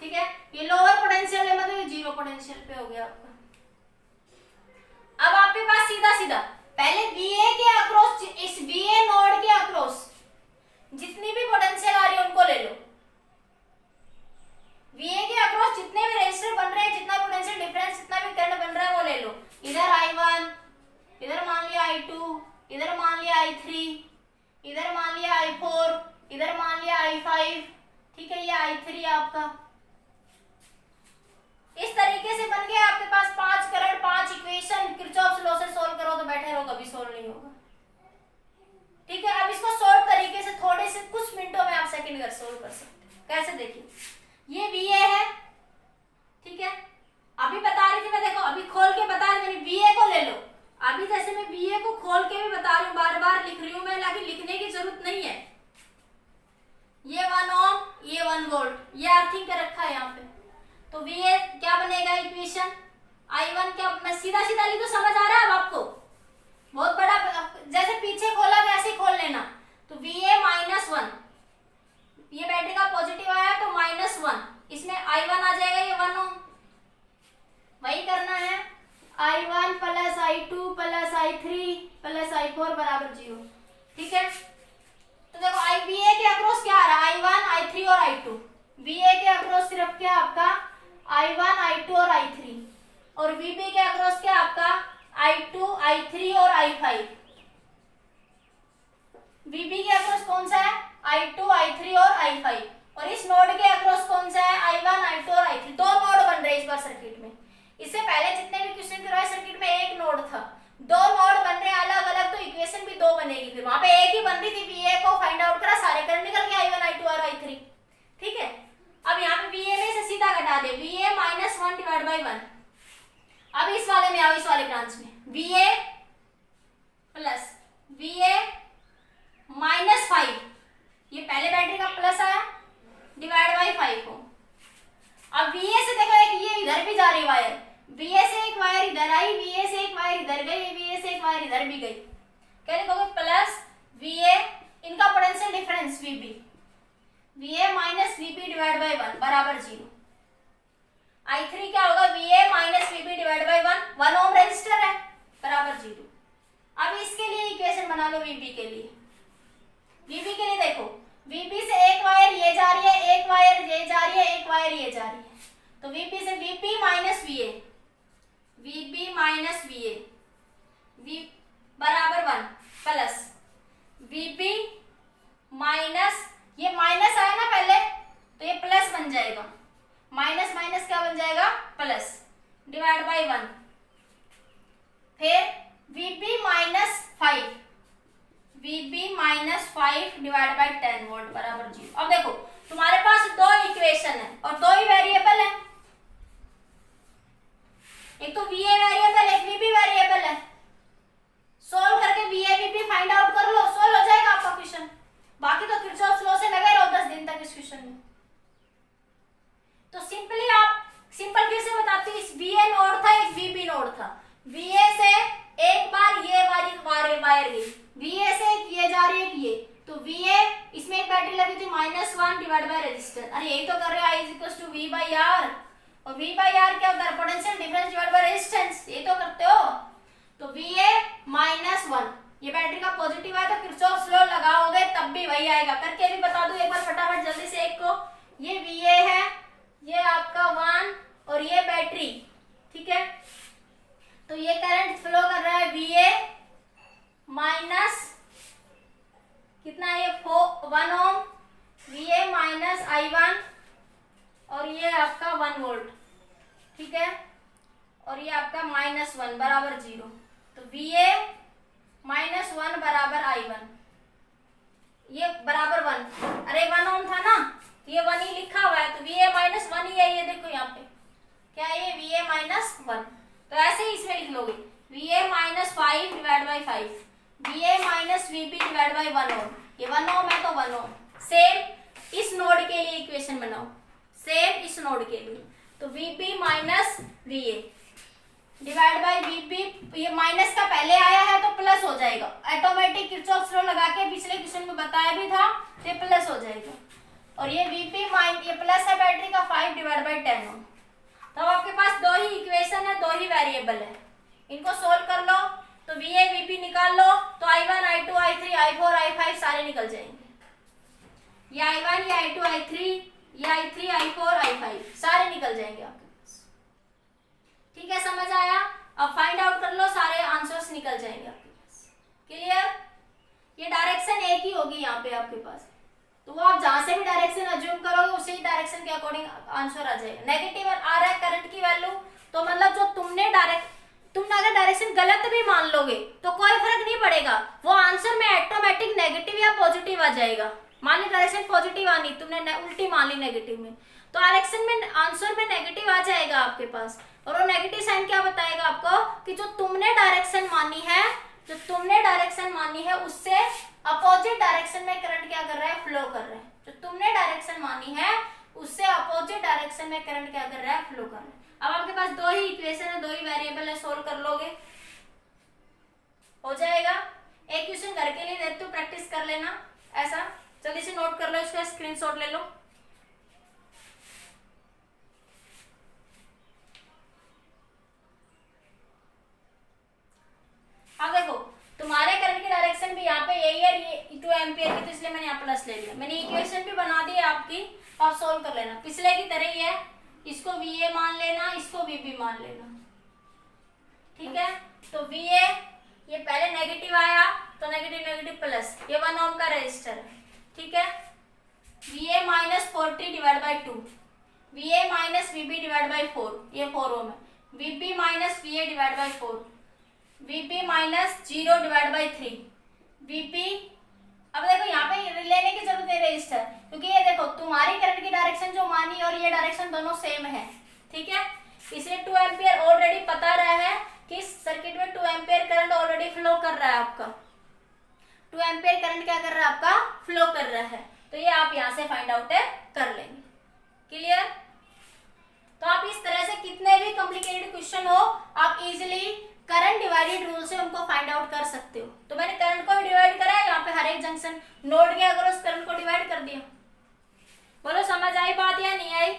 ठीक है, ये लोअर पोटेंशियल है मतलब ये 0 पोटेंशियल पे हो गया आपका। अब आपके पास सीधा सीधा पहले VA के अक्रॉस, इस VA नोड के अक्रॉस जितनी भी पोटेंशियल आ रही है उनको ले लो, VA के अक्रॉस जितने भी रेजिस्टर बन रहे हैं, जितना पोटेंशियल डिफरेंस, जितना भी करंट बन रहा है वो ले लो। इधर I1, इधर मान लिया I2, इधर मान लिया I3, इधर मान लिया I4, इधर मान लिया I5। ठीक है, ये I3 आपका। इस तरीके से बन गया आपके पास 5 करंट, 5 इक्वेशन। किरचॉफ्स लॉ से सोल्व करो तो बैठे रहो, कभी सोल्व नहीं होगा। ठीक है, अब इसको शॉर्ट तरीके से थोड़े से कुछ मिनटों में आप सेकंड कर सोल्व कर सकते हैं। कैसे, देखिए ये VA है। ठीक है, अभी बता रही थी मैं, देखो अभी खोल के बता रही थी, VA को ले लो। अभी जैसे मैं VA को खोल के भी बता रही हूँ, बार बार लिख रही हूँ मैं, लेकिन लिखने की जरूरत नहीं है। ये 1 ओम, ये 1 वोल्ट, ये अर्थिंग कर रखा है यहाँ पे, तो VA क्या बनेगा इक्वेशन, I1 क्या, मैं सीधा सीधा लिखूं, समझ आ रहा है अब आपको, बहुत बड़ा, जैसे पीछे खोला वैसे ही खोल लेना। तो VA माइनस 1, ये बैटरी का पॉजिटिव आया तो -1, इसमें I1 आ जाएगा, ये 1 ओम, वही करना है, I1 plus I2 plus I3 plus I4 बराबर 0। ठीक है, तो देखो VA के अक्रॉस क्या आ रहा है, I1 I3 और I2। VA के अक्रॉस सिर्फ क्या आपका I1 I2 और I3, और VB के अक्रॉस क्या आपका I2 I3 और I5। VB के अक्रॉस कौन सा है, I2 I3 और I5, और इस नोड के अक्रॉस कौन सा है, I1 I2 और I3। 2 नोड बन रहे हैं इस बार सर्किट में। इससे पहले जितने भी क्वेश्चन करवाए सर्किट में एक नोड था, 2 नोड बन रहे हैं अलग अलग, तो इक्वेशन भी 2 बनेगी। फिर वहां पे एक ही बन रही थी, VA को फाइंड आउट करा, सारे करंट निकल गए I1 I2 और I3। ठीक है, अब यहाँ पे VA में से सीधा घटा दे, VA -1 डिवाइड बाई 1। अब इस वाले में आओ, इस वाले ब्रांच में VA प्लस VA -5, ये पहले बैटरी का प्लस आया, डिवाइड बाई 5 हो। अब VA से देखो एक ये इधर भी जा रही वायर, VA से एक वायर इधर आई, VA से एक वायर इधर गई, VA से एक वायर इधर भी गई, क्या लिखोगे, प्लस VA, इनका potential difference VB, VA minus VB divide by 1 बराबर 0। I3 क्या होगा, VA minus VB divide by 1 ohm resistor है, बराबर 0। अब इसके लिए इक्वेशन बना लो VB के लिए। VB के लिए देखो, VB से एक वायर ये जा रही है, एक वायर ये जा रही है, एक वायर ये जा रही है, तो VB से VB minus VA, VB minus VA बराबर 1 प्लस VB माइनस, ये माइनस आया ना पहले तो ये प्लस बन जाएगा, माइनस माइनस क्या बन जाएगा, प्लस, डिवाइड बाई 1, फिर VB minus 5, VB minus 5 divide by 10 volt बराबर 0। अब देखो तुम्हारे पास दो इक्वेशन है और दो ही वेरिएबल है, एक तो VA वेरिएबल, एक VB वेरिएबल है। सोल्व करके VA VB फाइंड आउट कर लो, सोल्व हो जाएगा आपका क्वेश्चन। बाकी तो किरचॉफ लॉ से लगे रहो 10 दिन तक इस क्वेश्चन में। तो सिंपली आप सिंपल फिर से बताती हूँ, इस VA नोड था, एक VB नोड था। VA से एक बार ये वाली वायर गई, VA से एक ये जा रही है, एक ये, तो VA इसमें एक बैटरी लगी थी -1 डिवाइड बाय रेजिस्टेंस। अरे यही तो कर रहे हैं, I equals to V by R, और V बाई आर क्या होता है, potential difference divide by resistance, ये तो करते हो। तो VA -1, ये बैटरी का पॉजिटिव है तो किरचॉफ लॉ लगाओगे तब भी वही आएगा। करके भी बता दूं एक बार फटाफट जल्दी से एक को, ये VA है, ये आपका 1 और ये बैटरी, ठीक है। तो ये करंट फ्लो कर रहा है VA माइनस कितना है, ये 1 ओम, VA माइनस I1 और ये आपका 1 वोल्ट, ठीक है, और ये आपका -1 बराबर 0। तो VA -1 बराबर I1, ये बराबर 1, अरे 1 ओम था ना, तो ये 1 ही लिखा हुआ है, तो VA -1 ही है, ये देखो यहाँ पे क्या है, ये VA -1। तो ऐसे ही इसमें लिख लोगे, VA -5 divide by 5, VA minus VB divide by 1 ओम, ये 1 ओम है तो 1 ओम। सेम इस नोड के लिए इक्वेशन बनाओ, सेम इस नोड के लिए, तो VB minus VA divide by VB, ये माइनस का पहले आया है तो प्लस हो जाएगा, ऑटोमेटिक किरचॉफ लॉ लगा के पिछले क्वेश्चन में बताया भी था, ये प्लस हो जाएगा। और ये VB ये प्लस है बैटरी का 5 डिवाइड बाई 10 ओम। तो आपके पास दो ही इक्वेशन है, दो ही वेरिएबल है, इनको सोल्व कर लो तो VA VB निकाल लो, तो I1 I2 I3 I4 I5 सारे निकल जाएंगे। ये I1 ये I2 I3 ये I3 I4 I5 सारे निकल जाएंगे आपके पास, ठीक है, समझ आया। अब फाइंड आउट कर लो, सारे आंसर्स निकल जाएंगे आपके पास। क्लियर, ये डायरेक्शन एक ही होगी यहाँ पे आपके पास, तो वो आप जहां से भी डायरेक्शन अज्यूम करोगे उसी डायरेक्शन के अकॉर्डिंग आंसर आ जाएगा। नेगेटिव आ रहा है करंट की वैल्यू, तो मतलब जो तुमने अगर डायरेक्शन गलत भी मान लोगे तो कोई फर्क नहीं पड़ेगा, वो आंसर में ऑटोमेटिक नेगेटिव या पॉजिटिव आ जाएगा। मान ली डायरेक्शन पॉजिटिव आनी, तुमने उल्टी मान ली नेगेटिव में, तो डायरेक्शन में आंसर में नेगेटिव आ जाएगा आपके पास, और वो नेगेटिव साइन क्या बताएगा आपको कि जो तुमने डायरेक्शन मानी है उससे अपोजिट डायरेक्शन में करंट क्या कर रहा है, फ्लो कर रहा है। जो तुमने डायरेक्शन मानी है उससे अपोजिट डायरेक्शन में करंट क्या कर रहा है, फ्लो कर रहा है। अब आपके पास दो ही इक्वेशन है, दो ही वेरिएबल है, सोल्व कर लोगे हो जाएगा। एक क्वेश्चन घर के लिए देते हो, प्रैक्टिस कर लेना, ऐसा जल्दी से नोट कर लो, इसका स्क्रीनशॉट ले लो। अब देखो तुम्हारे करंट की डायरेक्शन भी यहाँ पे यही है, ये 2 एम्पियर की, तो इसलिए मैंने यहाँ प्लस ले लिया। मैंने इक्वेशन भी बना दी है आपकी, आप सोल्व कर लेना। पिछले की तरह ही है, इसको VA मान लेना, इसको VB मान लेना, ठीक है। तो VA ये पहले नेगेटिव आया तो नेगेटिव प्लस, ये 1 ओम का रेजिस्टर है, ठीक है। VA minus 40 divide by 2, VA minus VB divide by 4, ये 4 ओम है। VB minus VA divide by 4, VB minus 0 divide by 3, VB। अब देखो यहाँ पे लेने की जरूरत है रजिस्टर, क्योंकि ये देखो तुम्हारी करंट की डायरेक्शन जो मानी और ये डायरेक्शन दोनों सेम है, ठीक है। इसलिए 2 एम्पियर ऑलरेडी पता रहा है कि सर्किट में 2 एम्पियर करंट ऑलरेडी फ्लो कर रहा है आपका, 2 एम्पियर करंट क्या कर रहा है आपका, फ्लो कर रहा है। तो ये आप यहाँ से फाइंड आउट कर लेंगे। क्लियर, तो आप इस तरह से कितने भी कॉम्प्लिकेटेड क्वेश्चन हो आप इजिली करंट डिवाइडेड रूल से उनको फाइंड आउट कर सकते हो। तो मैंने करंट को डिवाइड करा है, यहाँ पे हर एक जंक्शन नोड के अगर उस करंट को डिवाइड कर दिया। बोलो समझ आई बात या नहीं आई?